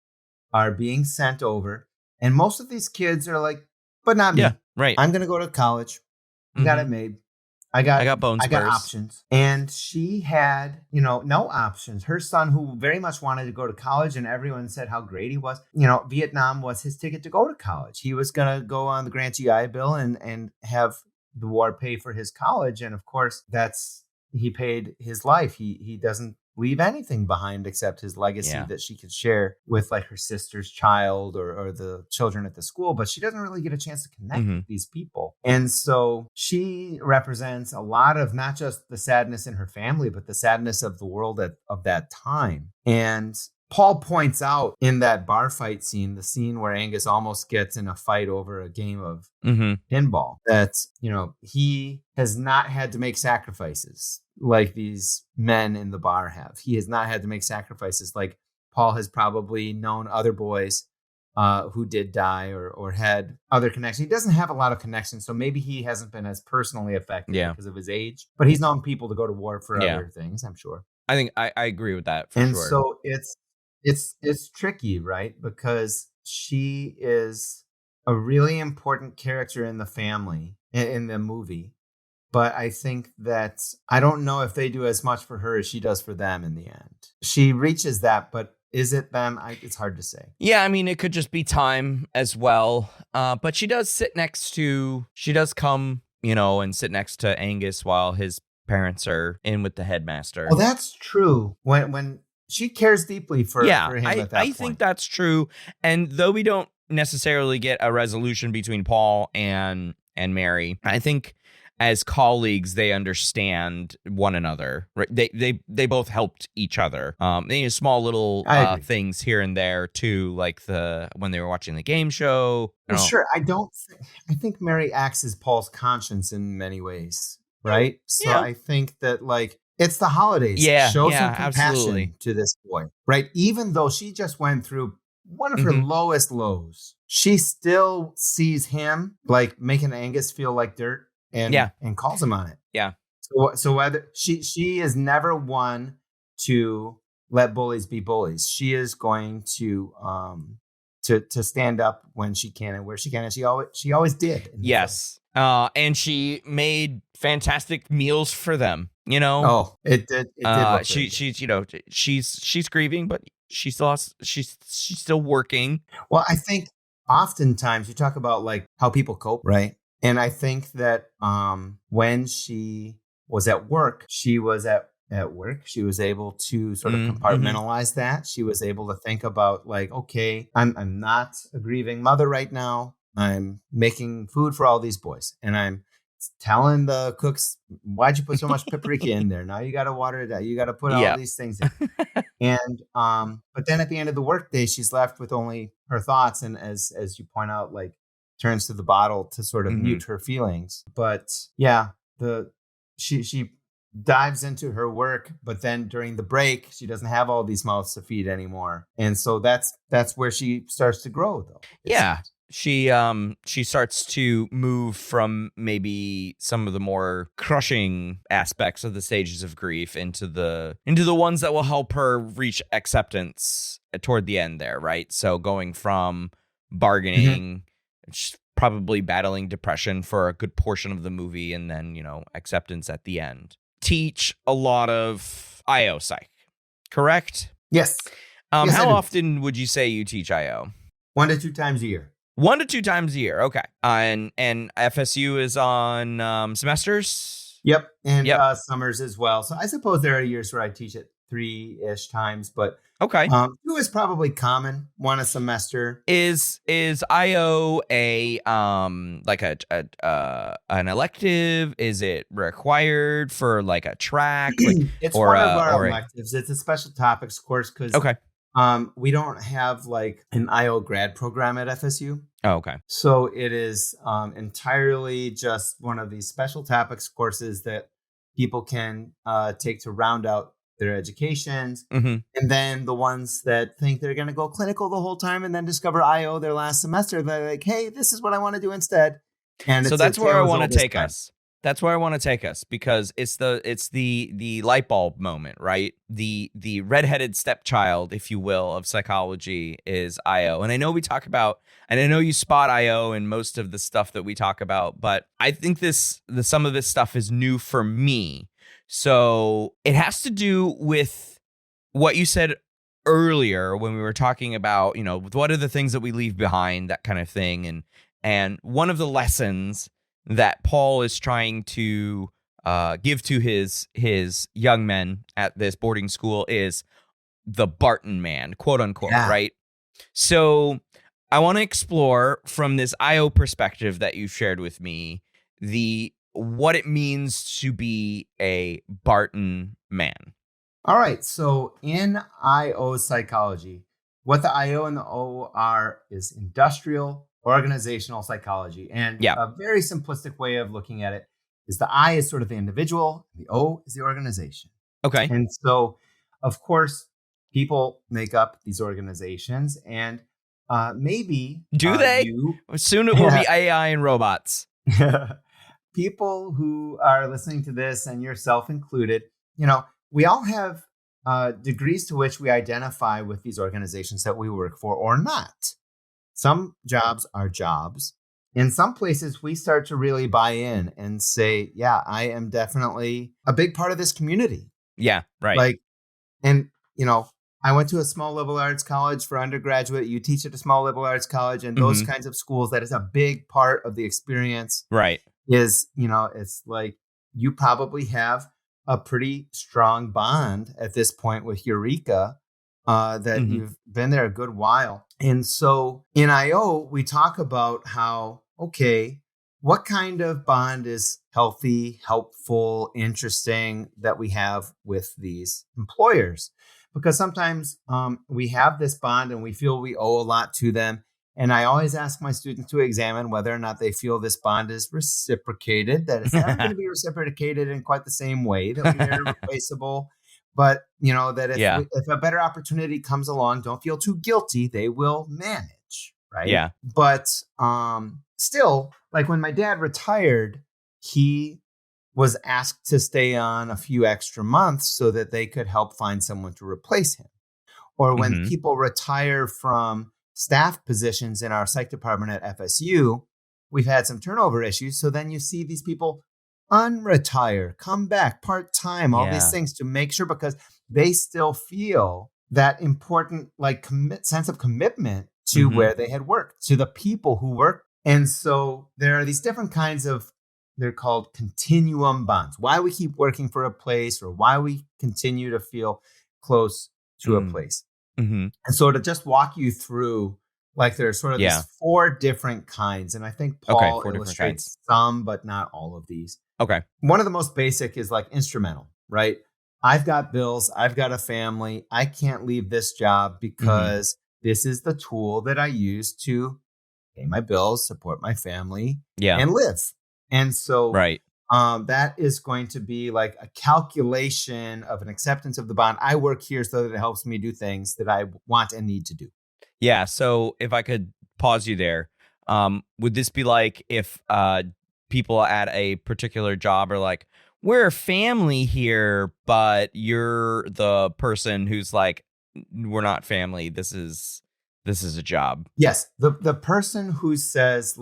are being sent over. And most of these kids are like, but not me. Yeah, right. I'm going to go to college. I got it made. I got bone spurs. I got options. And she had, no options. Her son, who very much wanted to go to college, and everyone said how great he was. Vietnam was his ticket to go to college. He was going to go on the Grant GI Bill and have the war pay for his college. And of course, he paid his life. He doesn't leave anything behind except his legacy that she could share with like her sister's child or the children at the school, but she doesn't really get a chance to connect with these people. And so she represents a lot of not just the sadness in her family, but the sadness of the world of that time. And Paul points out in that bar fight scene, the scene where Angus almost gets in a fight over a game of pinball, that, he has not had to make sacrifices like these men in the bar have. He has not had to make sacrifices like Paul has probably known other boys who did die or had other connections. He doesn't have a lot of connections, so maybe he hasn't been as personally affected because of his age. But he's known people to go to war for other things, I'm sure. I think I agree with that for sure. And so it's tricky, right? Because she is a really important character in the family, in the movie. But I think that I don't know if they do as much for her as she does for them in the end. She reaches that, but is it them? It's hard to say. Yeah, I mean, it could just be time as well. But she does come, and sit next to Angus while his parents are in with the headmaster. Well, that's true. When she cares deeply for him at that point. I think that's true. And though we don't necessarily get a resolution between Paul and Mary, I think as colleagues, they understand one another. Right? They both helped each other. Small little things here and there too, like when they were watching the game show. Well, sure. I think Mary acts as Paul's conscience in many ways, right? So I think that like it's the holidays. Show some compassion to this boy, right? Even though she just went through one of her lowest lows, she still sees him like making Angus feel like dirt and calls him on it. Yeah. So whether she is never one to let bullies be bullies. She is going to stand up when she can and where she can, and she always did. Yes. And she made fantastic meals for them. Oh, it did. She's grieving, but she's still working. Well, I think oftentimes you talk about like how people cope, right? And I think that when she was at work, she was at work. She was able to sort of compartmentalize that. She was able to think about like, okay, I'm not a grieving mother right now. I'm making food for all these boys, and I'm telling the cooks, why'd you put so much paprika in there? Now you got to water it out. You got to put all these things in. And but then at the end of the workday, she's left with only her thoughts, and as you point out, like turns to the bottle to sort of mute her feelings. But yeah, she dives into her work, but then during the break, she doesn't have all these mouths to feed anymore, and so that's where she starts to grow, though. She starts to move from maybe some of the more crushing aspects of the stages of grief into the ones that will help her reach acceptance toward the end there, right? So going from bargaining, probably battling depression for a good portion of the movie, and then, acceptance at the end. Teach a lot of IO psych, correct? Yes. How often would you say you teach IO? 1 to 2 times a year. 1 to 2 times a year. Okay. And FSU is on semesters? Yep. And summers as well. So I suppose there are years where I teach it 3-ish times, but okay. 2 is probably common, 1 a semester. Is IO a like an elective? Is it required for like a track? It's one of our electives. It's a special topics course because we don't have like an IO grad program at FSU. Oh, okay. So it is entirely just one of these special topics courses that people can take to round out their educations. And then the ones that think they're going to go clinical the whole time and then discover IO their last semester, they're like, hey, this is what I want to do instead. And so that's where I want to take us. That's where I want to take us, because it's the light bulb moment, right? The redheaded stepchild, if you will, of psychology is IO. And I know we talk about, and I know you spot IO in most of the stuff that we talk about, but I think some of this stuff is new for me. So it has to do with what you said earlier when we were talking about, what are the things that we leave behind, that kind of thing. And one of the lessons that Paul is trying to give to his young men at this boarding school is the Barton man, quote unquote, right? So I want to explore from this IO perspective that you've shared with me, what it means to be a Barton man. All right. So in IO psychology, what the IO and the O are is industrial organizational psychology. And a very simplistic way of looking at it is the I is sort of the individual, the O is the organization. Okay. And so, of course, people make up these organizations, and maybe they? Soon it will be AI and robots. People who are listening to this, and yourself included, we all have degrees to which we identify with these organizations that we work for or not. Some jobs are jobs. In some places, we start to really buy in and say, yeah, I am definitely a big part of this community. Yeah, right. I went to a small liberal arts college for undergraduate. You teach at a small liberal arts college, and those kinds of schools, that is a big part of the experience. Right. Is, it's like you probably have a pretty strong bond at this point with Eureka, that you've been there a good while. And so in IO, we talk about how, okay, what kind of bond is healthy, helpful, interesting that we have with these employers? Because sometimes we have this bond and we feel we owe a lot to them. And I always ask my students to examine whether or not they feel this bond is reciprocated, that it's never going to be reciprocated in quite the same way, that we are irreplaceable. But, that if a better opportunity comes along, don't feel too guilty. They will manage, right? Yeah. But still, like when my dad retired, he was asked to stay on a few extra months so that they could help find someone to replace him. Or when people retire from staff positions in our psych department at FSU, we've had some turnover issues. So then you see these people unretire, come back part-time, all these things to make sure, because they still feel that important sense of commitment to where they had worked, to the people who worked. And so there are these different kinds of, they're called continuum bonds, why we keep working for a place or why we continue to feel close to a place. And so to just walk you through, there's sort of these 4 different kinds. And I think Paul illustrates some, but not all of these. Okay. One of the most basic is instrumental, right? I've got bills. I've got a family. I can't leave this job because this is the tool that I use to pay my bills, support my family, and live. And so that is going to be like a calculation of an acceptance of the bond. I work here so that it helps me do things that I want and need to do. Yeah. So if I could pause you there, would this be like if people at a particular job are like, we're family here, but you're the person who's like, we're not family. This is a job. Yes. The person who says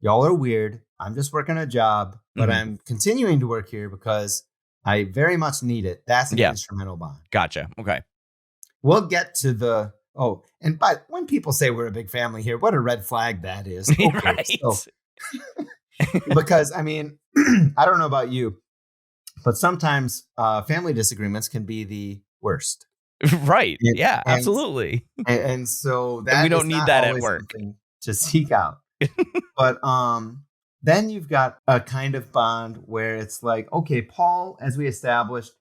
y'all are weird. I'm just working a job, but I'm continuing to work here because I very much need it. That's an instrumental bond. Gotcha. Okay. We'll get to but when people say we're a big family here, what a red flag that is. Okay, right. So, because I mean, I don't know about you, but sometimes family disagreements can be the worst. Right. Yeah, absolutely. And so that we don't need that at work to seek out. But then you've got a kind of bond where it's like, okay, Paul, as we established,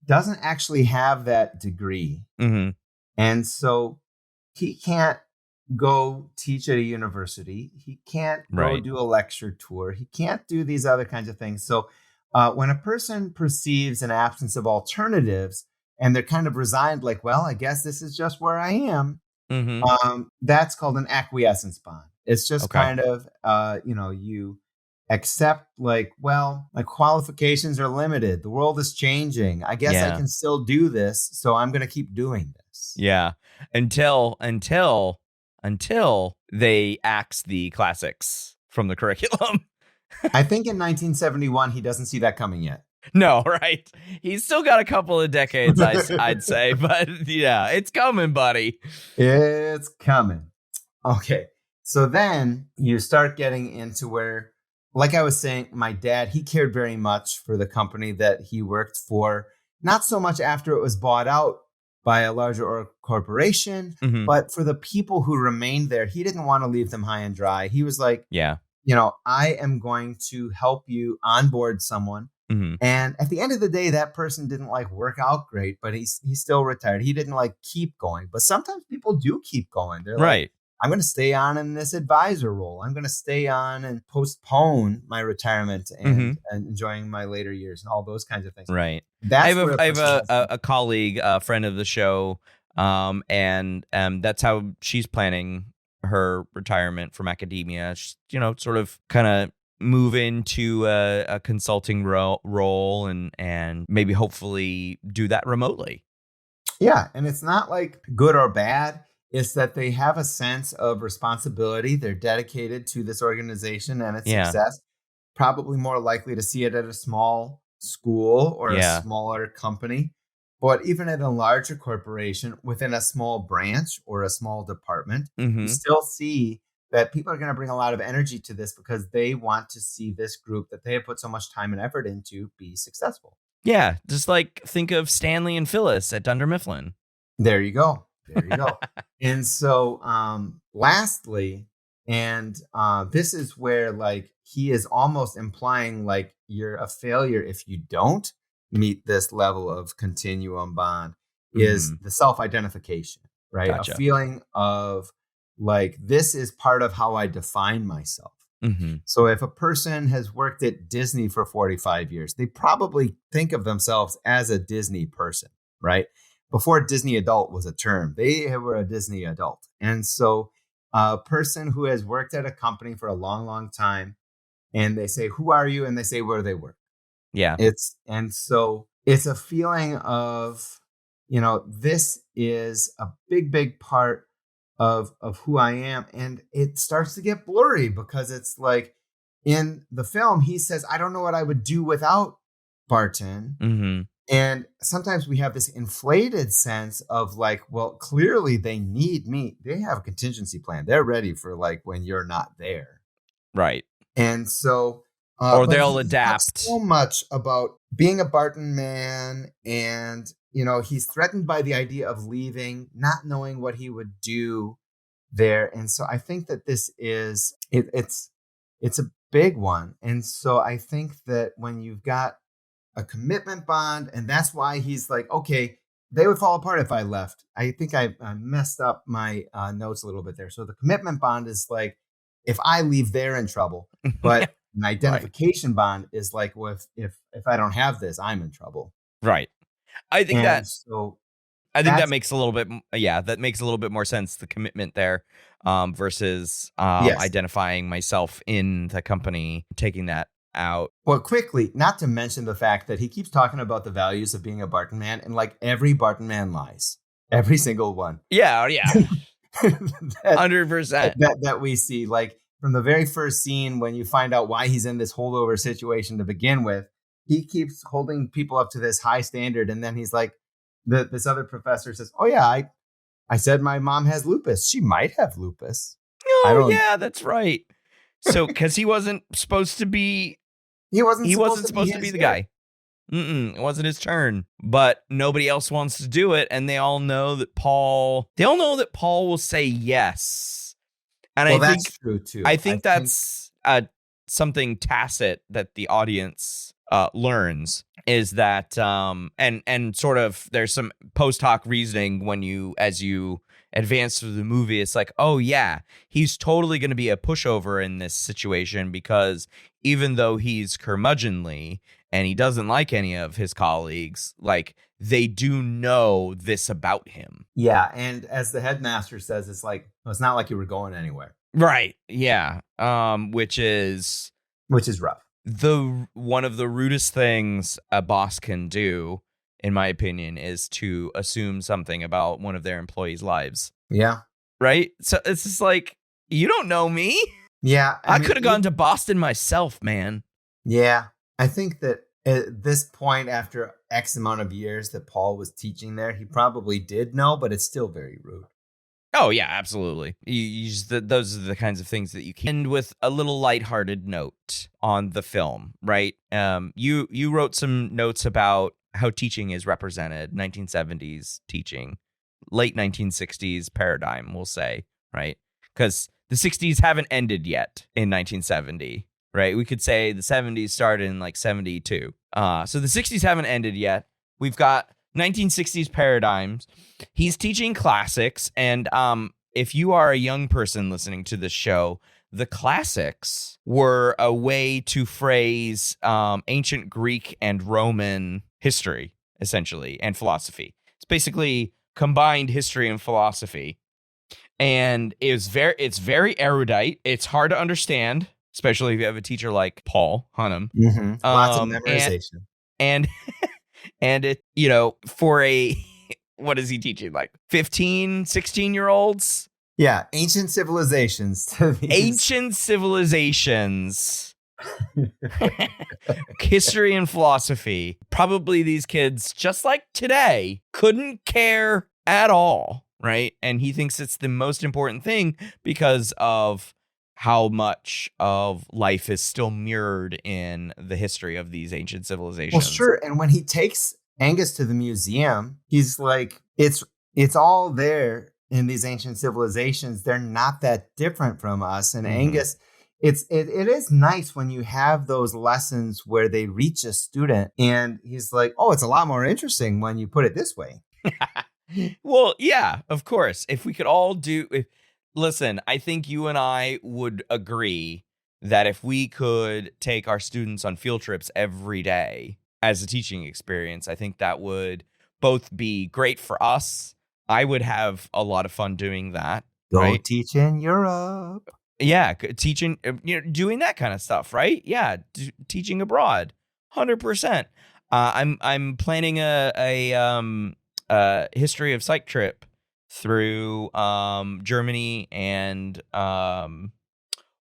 doesn't actually have that degree. And so he can't go teach at a university. He can't go do a lecture tour. He can't do these other kinds of things. So when a person perceives an absence of alternatives and they're kind of resigned, well, I guess this is just where I am. That's called an acquiescence bond. It's just kind of, you accept my qualifications are limited. The world is changing. I guess I can still do this. So I'm going to keep doing this. Yeah. Until they axe the classics from the curriculum. I think in 1971, he doesn't see that coming yet. No, right. He's still got a couple of decades, I'd say. But yeah, it's coming, buddy. It's coming. Okay. So then you start getting into where, like I was saying, my dad, he cared very much for the company that he worked for, not so much after it was bought out by a larger corporation, but for the people who remained there, he didn't want to leave them high and dry. He was like, I am going to help you onboard someone. And at the end of the day, that person didn't work out great, but he's still retired. He didn't keep going. But sometimes people do keep going. They're like, I'm going to stay on in this advisor role. I'm going to stay on and postpone my retirement and enjoying my later years and all those kinds of things. Right. That's I have a colleague, a friend of the show, and that's how she's planning her retirement from academia. She's, sort of kind of move into a consulting role and maybe hopefully do that remotely. Yeah. And it's not good or bad. It's that they have a sense of responsibility. They're dedicated to this organization and its success. Probably more likely to see it at a small school or a smaller company. But even at a larger corporation, within a small branch or a small department, you still see that people are going to bring a lot of energy to this because they want to see this group that they have put so much time and effort into be successful. Yeah, just think of Stanley and Phyllis at Dunder Mifflin. There you go. And so lastly, and this is where he is almost implying like you're a failure if you don't meet this level of continuum bond, is the self-identification, right? Gotcha. A feeling of like, this is part of how I define myself. So if a person has worked at Disney for 45 years, they probably think of themselves as a Disney person, right? Before Disney adult was a term, they were a Disney adult. And so a person who has worked at a company for a long, long time, and they say, who are you? And they say where they work. Yeah. So it's a feeling of, this is a big, big part of who I am. And it starts to get blurry because it's like in the film, he says, I don't know what I would do without Barton. And sometimes we have this inflated sense of like, well, clearly they need me. They have a contingency plan. They're ready for like when you're not there. Right. And so, or they'll adapt. So much about being a Barton man, and he's threatened by the idea of leaving, not knowing what he would do there. And so I think that this is it's a big one. And so I think that when you've got a commitment bond, and that's why he's like, okay, they would fall apart if I left. I think I messed up my notes a little bit there. So the commitment bond is like, if I leave, they're in trouble. But an identification bond is like, well, if I don't have this, I'm in trouble. Right. I think that makes a little bit. Yeah, that makes a little bit more sense. The commitment there, versus identifying myself in the company, taking that out. Well, quickly, not to mention the fact that he keeps talking about the values of being a Barton man, and like every Barton man lies, every single one. Yeah. 100%. That we see, like from the very first scene when you find out why he's in this holdover situation to begin with, he keeps holding people up to this high standard, and then he's like, this other professor says, "Oh yeah, I said my mom has lupus. She might have lupus." Oh yeah, that's right. So because he wasn't supposed to be. He wasn't supposed to be the guy. It wasn't his turn, but nobody else wants to do it. And they all know that Paul will say yes. And I think that's true too. I think that's something tacit that the audience learns, is that, and sort of there's some post hoc reasoning as you advance through the movie. It's like, oh yeah, he's totally going to be a pushover in this situation, because even though he's curmudgeonly and he doesn't like any of his colleagues, like they do know this about him. Yeah. And as the headmaster says, it's like, well, it's not like you were going anywhere. Right. Yeah. Which is rough. One of the rudest things a boss can do, in my opinion, is to assume something about one of their employees' lives. Yeah. Right? So it's just like, you don't know me. Yeah. I could have gone to Boston myself, man. Yeah. I think that at this point, after X amount of years that Paul was teaching there, he probably did know, but it's still very rude. Oh, yeah, absolutely. Those are the kinds of things that you can end with a little lighthearted note on the film, right? You wrote some notes about how teaching is represented, 1970s teaching, late 1960s paradigm, we'll say, right? Because the 60s haven't ended yet in 1970, right? We could say the 70s started in like 72. So the 60s haven't ended yet. We've got 1960s paradigms. He's teaching classics, and if you are a young person listening to this show, the classics were a way to phrase ancient Greek and Roman history, essentially, and philosophy. It's basically combined history and philosophy, and it's very erudite. It's hard to understand, especially if you have a teacher like Paul Hunnam. Mm-hmm. Lots of memorization. And it, for what is he teaching? Like 15, 16-year-olds? Yeah. Ancient civilizations. History and philosophy. Probably these kids, just like today, couldn't care at all, right? And he thinks it's the most important thing because of how much of life is still mirrored in the history of these ancient civilizations. Well, sure. And when he takes Angus to the museum, he's like, it's all there in these ancient civilizations. They're not that different from us. And Angus it is nice when you have those lessons where they reach a student and he's like, oh, it's a lot more interesting when you put it this way. Well, yeah, of course. If we could all listen, I think you and I would agree that if we could take our students on field trips every day as a teaching experience, I think that would both be great for us. I would have a lot of fun doing that. Go right? teach in Europe. Yeah, teaching, doing that kind of stuff, right? Yeah, teaching abroad, 100%. I'm planning a history of psych trip through Germany and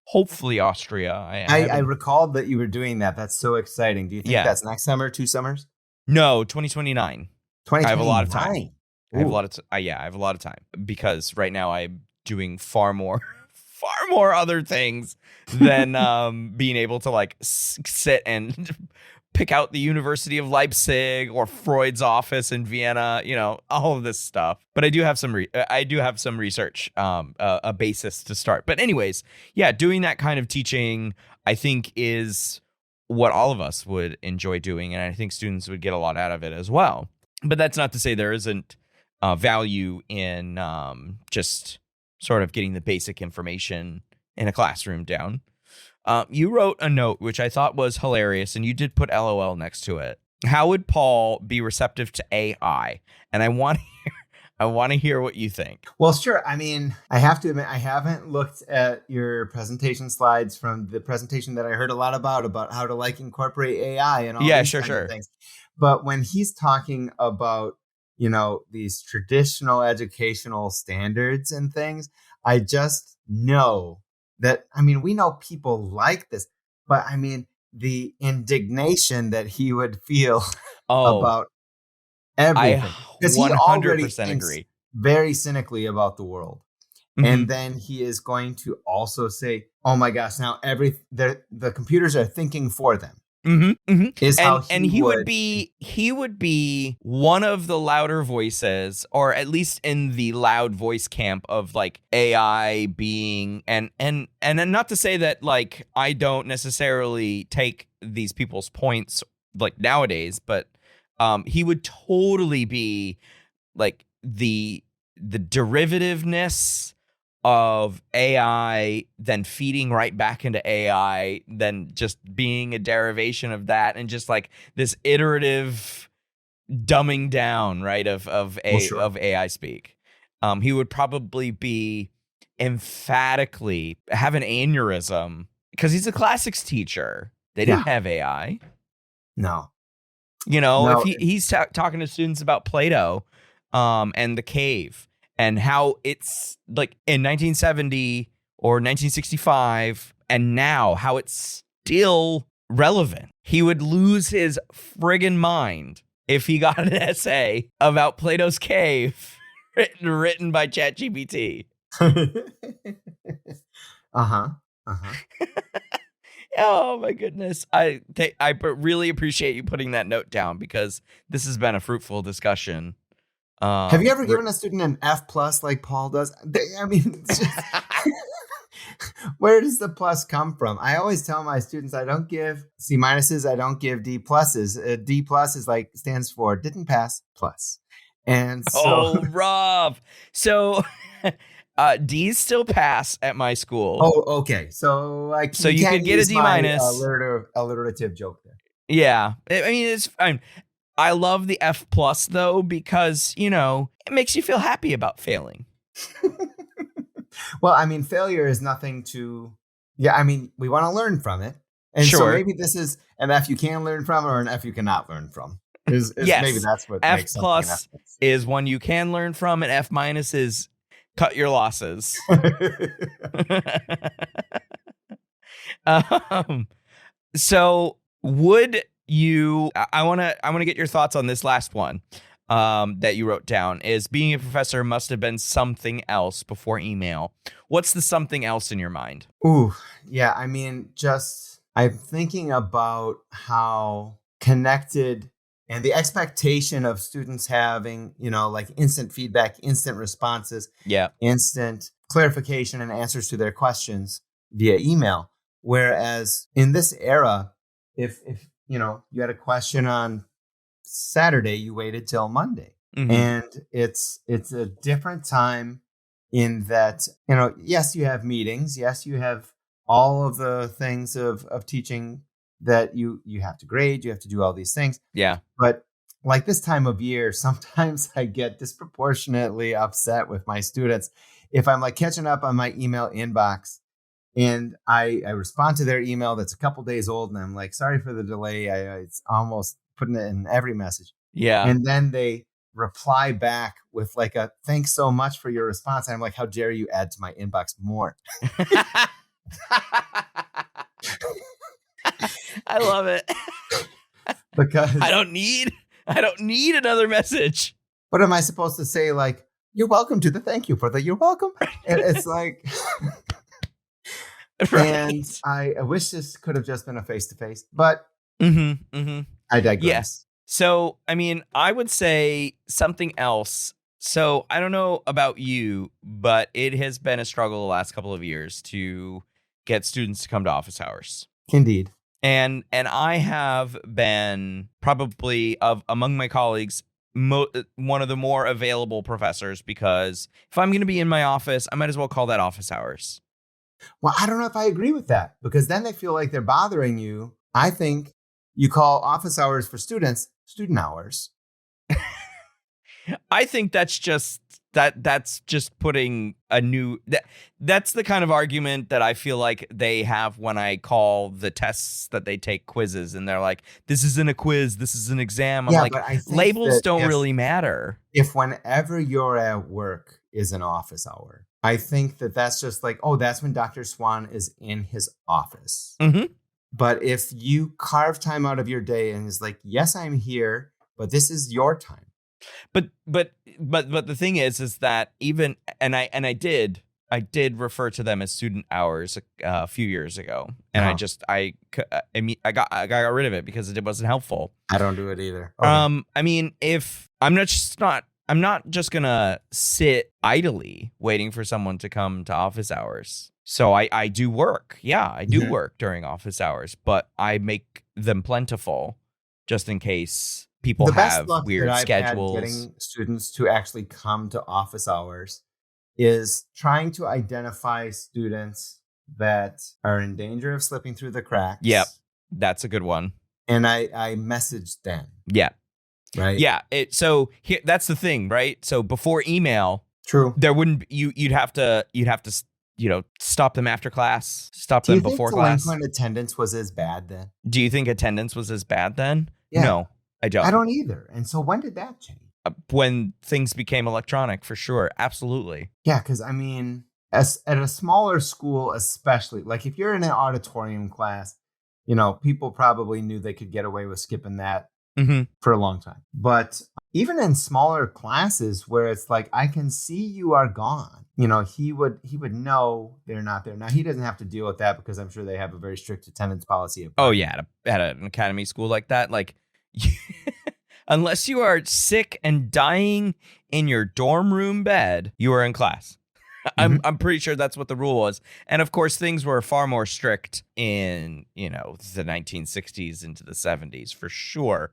hopefully Austria. I recalled that you were doing that. That's so exciting. Do you think that's next summer, 2 summers? No, 2029. 2029. I have a lot of time. I have a lot of time because right now I'm doing far more other things than being able to like sit and pick out the University of Leipzig or Freud's office in Vienna, all of this stuff. But I do have some research, a basis to start. But anyways, yeah, doing that kind of teaching, I think, is what all of us would enjoy doing. And I think students would get a lot out of it as well. But that's not to say there isn't value in just sort of getting the basic information in a classroom down. You wrote a note, which I thought was hilarious, and you did put LOL next to it. How would Paul be receptive to AI? And I want to hear what you think. Well, sure. I mean, I have to admit, I haven't looked at your presentation slides from the presentation that I heard a lot about how to like incorporate AI and all these kinds of things. But when he's talking about, these traditional educational standards and things, I just know that, we know people like this, but the indignation that he would feel about everything. Because he already thinks very cynically about the world. Mm-hmm. And then he is going to also say, oh my gosh, now the computers are thinking for them. Mm-hmm, mm-hmm. He would be one of the louder voices, or at least in the loud voice camp of like AI being and not to say that like I don't necessarily take these people's points like nowadays, but he would totally be like the derivativeness of AI, then feeding right back into AI, then just being a derivation of that, and just like this iterative dumbing down, right, of AI speak. He would probably be emphatically have an aneurysm because he's a classics teacher. They didn't have AI. No. If he's talking to students about Plato and the cave, and how it's like in 1970 or 1965, and now how it's still relevant. He would lose his friggin' mind if he got an essay about Plato's cave written by ChatGPT. Oh my goodness. I really appreciate you putting that note down, because this has been a fruitful discussion. Have you ever given a student an F+ like Paul does? It's just, where does the plus come from? I always tell my students I don't give C-, I don't give D+. D+ is like stands for didn't pass plus. And so, Rob. So D's still pass at my school. Oh, okay. So you could get a D-. Alliterative joke there. Yeah. It's fine. I love the F+ though, because, it makes you feel happy about failing. Well, failure is nothing to, we want to learn from it. And so maybe this is an F you can learn from, or an F you cannot learn from. Yes. Maybe that's what F+ makes something an F+. Is one you can learn from, and F- is cut your losses. So would you, I want to get your thoughts on this last one that you wrote down, is being a professor must have been something else before email. What's the something else in your mind? Ooh, yeah. I'm thinking about how connected and the expectation of students having, like instant feedback, instant responses, instant clarification and answers to their questions via email. Whereas in this era, if you had a question on Saturday, you waited till Monday. Mm-hmm. And it's a different time in that, yes, you have meetings. Yes, you have all of the things of teaching that you have to grade, you have to do all these things. Yeah. But like this time of year, sometimes I get disproportionately upset with my students if I'm like catching up on my email inbox and I respond to their email that's a couple days old and I'm like, sorry for the delay. It's almost putting it in every message. Yeah. And then they reply back with like a thanks so much for your response. And I'm like, how dare you add to my inbox more? I love it. Because I don't need another message. What am I supposed to say? Like, you're welcome to the thank you for the you're welcome. And it's like, right. And I wish this could have just been a face-to-face, but I digress. Yes. So, I mean, I would say something else. So I don't know about you, but it has been a struggle the last couple of years to get students to come to office hours. Indeed. And I have been probably among my colleagues, one of the more available professors, because if I'm going to be in my office, I might as well call that office hours. Well, I don't know if I agree with that, because then they feel like they're bothering you. I think you call office hours for students student hours. I think that's just putting a new that's the kind of argument that I feel like they have when I call the tests that they take quizzes, and they're like, this isn't a quiz, this is an exam. I'm like, labels don't really matter. If whenever you're at work is an office hour, I think that's just like, oh, that's when Dr. Swan is in his office. Mm-hmm. But if you carve time out of your day and is like, yes, I'm here, but this is your time. But the thing is that even and I did refer to them as student hours a few years ago, and I got rid of it because it wasn't helpful. I don't do it either. Okay. I mean, if I'm not just gonna sit idly waiting for someone to come to office hours. So I do work. Yeah, I do work during office hours, but I make them plentiful just in case people have weird schedules. Had getting students to actually come to office hours is trying to identify students that are in danger of slipping through the cracks. Yep, that's a good one. And I message them. Yeah. Right. Yeah. So here, that's the thing, right? So before email, true, there wouldn't you'd have to stop them after class, stop them before class. Do you think delinquent attendance was as bad then? Do you think attendance was as bad then? Yeah. No, I don't. I don't either. And so when did that change? When things became electronic, for sure. Absolutely. Yeah, because I mean, at a smaller school, especially, like if you're in an auditorium class, people probably knew they could get away with skipping that for a long time. But even in smaller classes where it's like, I can see you are gone, he would know they're not there. Now, he doesn't have to deal with that because I'm sure they have a very strict attendance policy. Oh, yeah. At an academy school like that, like, unless you are sick and dying in your dorm room bed, you are in class. I'm pretty sure that's what the rule was. And of course, things were far more strict in, the 1960s into the 70s, for sure,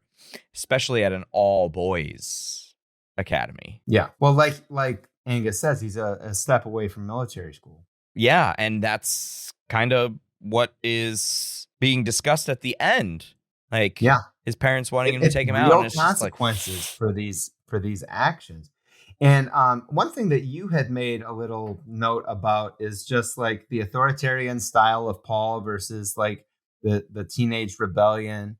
especially at an all boys academy. Yeah. Well, like Angus says, he's a step away from military school. Yeah. And that's kind of what is being discussed at the end. Like, his parents wanting him to take him out. And it's consequences just for these actions. And one thing that you had made a little note about is just like the authoritarian style of Paul versus like the teenage rebellion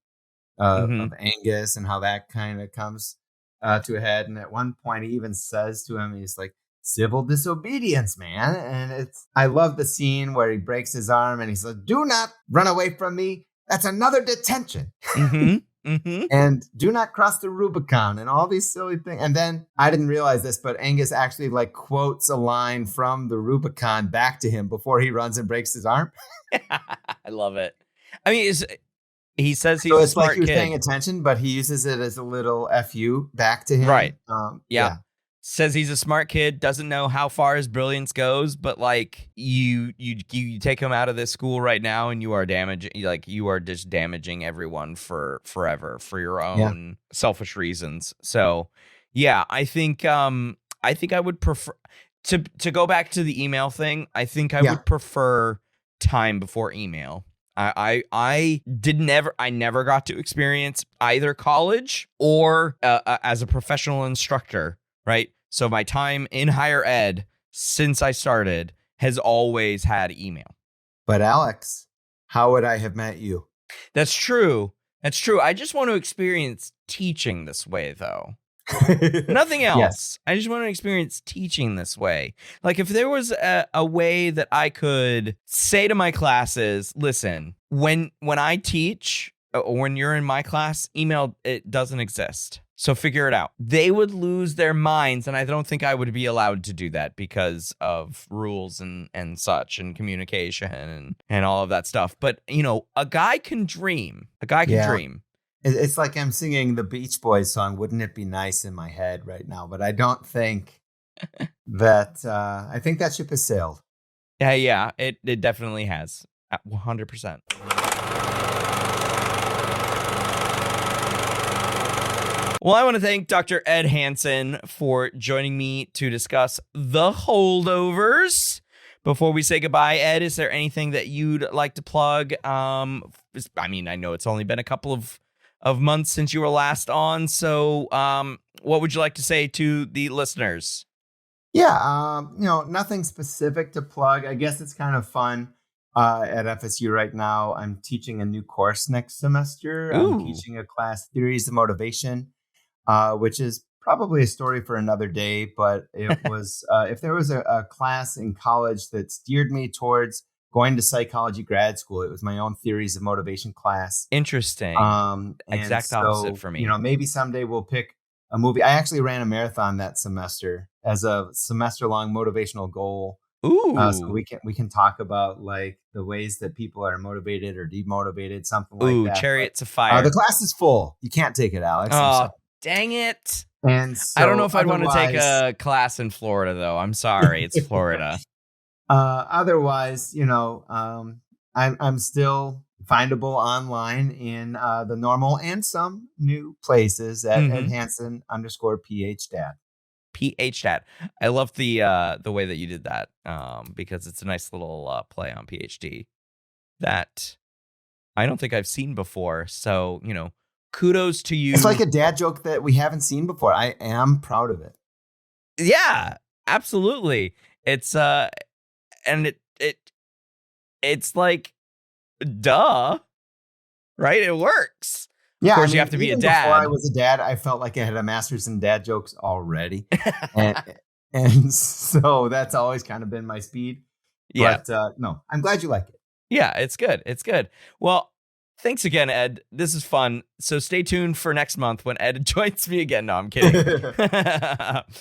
of Angus, and how that kind of comes to a head. And at one point, he even says to him, he's like, civil disobedience, man. And I love the scene where he breaks his arm and he's like, do not run away from me. That's another detention. And do not cross the Rubicon and all these silly things. And then I didn't realize this, but Angus actually like quotes a line from the Rubicon back to him before he runs and breaks his arm. I love it. I mean, he says he's so a it's smart like he was kid. paying attention, but he uses it as a little FU back to him. Right. Yeah. says he's a smart kid, doesn't know how far his brilliance goes, but like you take him out of this school right now and you are just damaging everyone for forever for your own selfish reasons. So yeah, I think I would prefer to go back to the email thing. I think I would prefer time before email. I never got to experience either college or as a professional instructor, right? So my time in higher ed since I started has always had email. But Alex, how would I have met you? That's true. I just want to experience teaching this way, though. Nothing else. Yes. I just want to experience teaching this way. Like if there was a way that I could say to my classes, listen, when I teach or when you're in my class, email, it doesn't exist. So figure it out. They would lose their minds. And I don't think I would be allowed to do that because of rules and such and communication and all of that stuff. But, a guy can dream. Dream. It's like I'm singing the Beach Boys song, Wouldn't It Be Nice, in my head right now. But I don't think that, I think that ship has sailed. Yeah, it definitely has. 100%. Well, I want to thank Dr. Ed Hansen for joining me to discuss the Holdovers. Before we say goodbye, Ed, is there anything that you'd like to plug? I know it's only been a couple of months since you were last on. So what would you like to say to the listeners? Yeah, nothing specific to plug. I guess it's kind of fun at FSU right now. I'm teaching a new course next semester. Ooh. I'm teaching a class, Theories of Motivation, which is probably a story for another day. But it was, if there was a class in college that steered me towards going to psychology grad school, it was my own Theories of Motivation class. Interesting. Exact opposite for me. Maybe someday we'll pick a movie. I actually ran a marathon that semester as a semester-long motivational goal. Ooh. So we can talk about like the ways that people are motivated or demotivated, something like that. Chariots of Fire. The class is full. You can't take it, Alex. Oh, dang it. And so I don't know if I'd want to take a class in Florida, though. I'm sorry. It's Florida. Otherwise, I'm still findable online in the normal and some new places at Hansen _Ph.D. Ph.D. I love the way that you did that because it's a nice little play on Ph.D. that I don't think I've seen before. So, kudos to you. It's like a dad joke that we haven't seen before. I am proud of it. Yeah, absolutely. It's and it's like, duh, right? It works. Yeah, of course, you have to be a dad. Before I was a dad, I felt like I had a master's in dad jokes already. and so that's always kind of been my speed. Yeah. But no, I'm glad you like it. Yeah, it's good. It's good. Well, thanks again, Ed. This is fun. So stay tuned for next month when Ed joins me again. No, I'm kidding.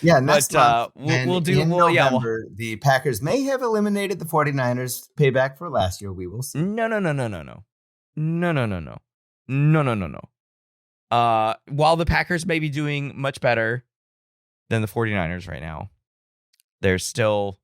Yeah, next month. We'll do in November, the Packers may have eliminated the 49ers. Payback for last year. We will see. No. While the Packers may be doing much better than the 49ers right now, there's still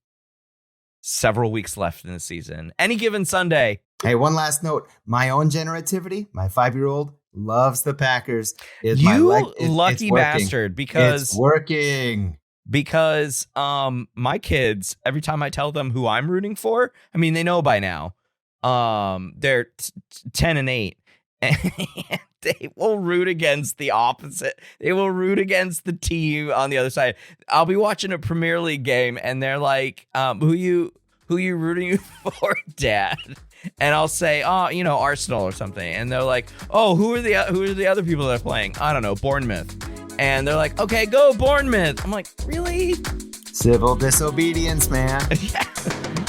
several weeks left in the season. Any given Sunday. Hey, one last note. My own generativity, my 5-year-old loves the Packers. Lucky bastard, because it's working. Because my kids, every time I tell them who I'm rooting for, I mean, they know by now. They're 10 and 8. And they will root against the opposite. They will root against the team on the other side. I'll be watching a Premier League game and they're like, who you rooting for, Dad? And I'll say, Arsenal or something. And they're like, oh, who are the other people that are playing? I don't know, Bournemouth. And they're like, okay, go Bournemouth. I'm like, really? Civil disobedience, man. Yeah.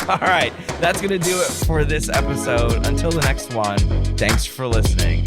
All right. That's going to do it for this episode. Until the next one, thanks for listening.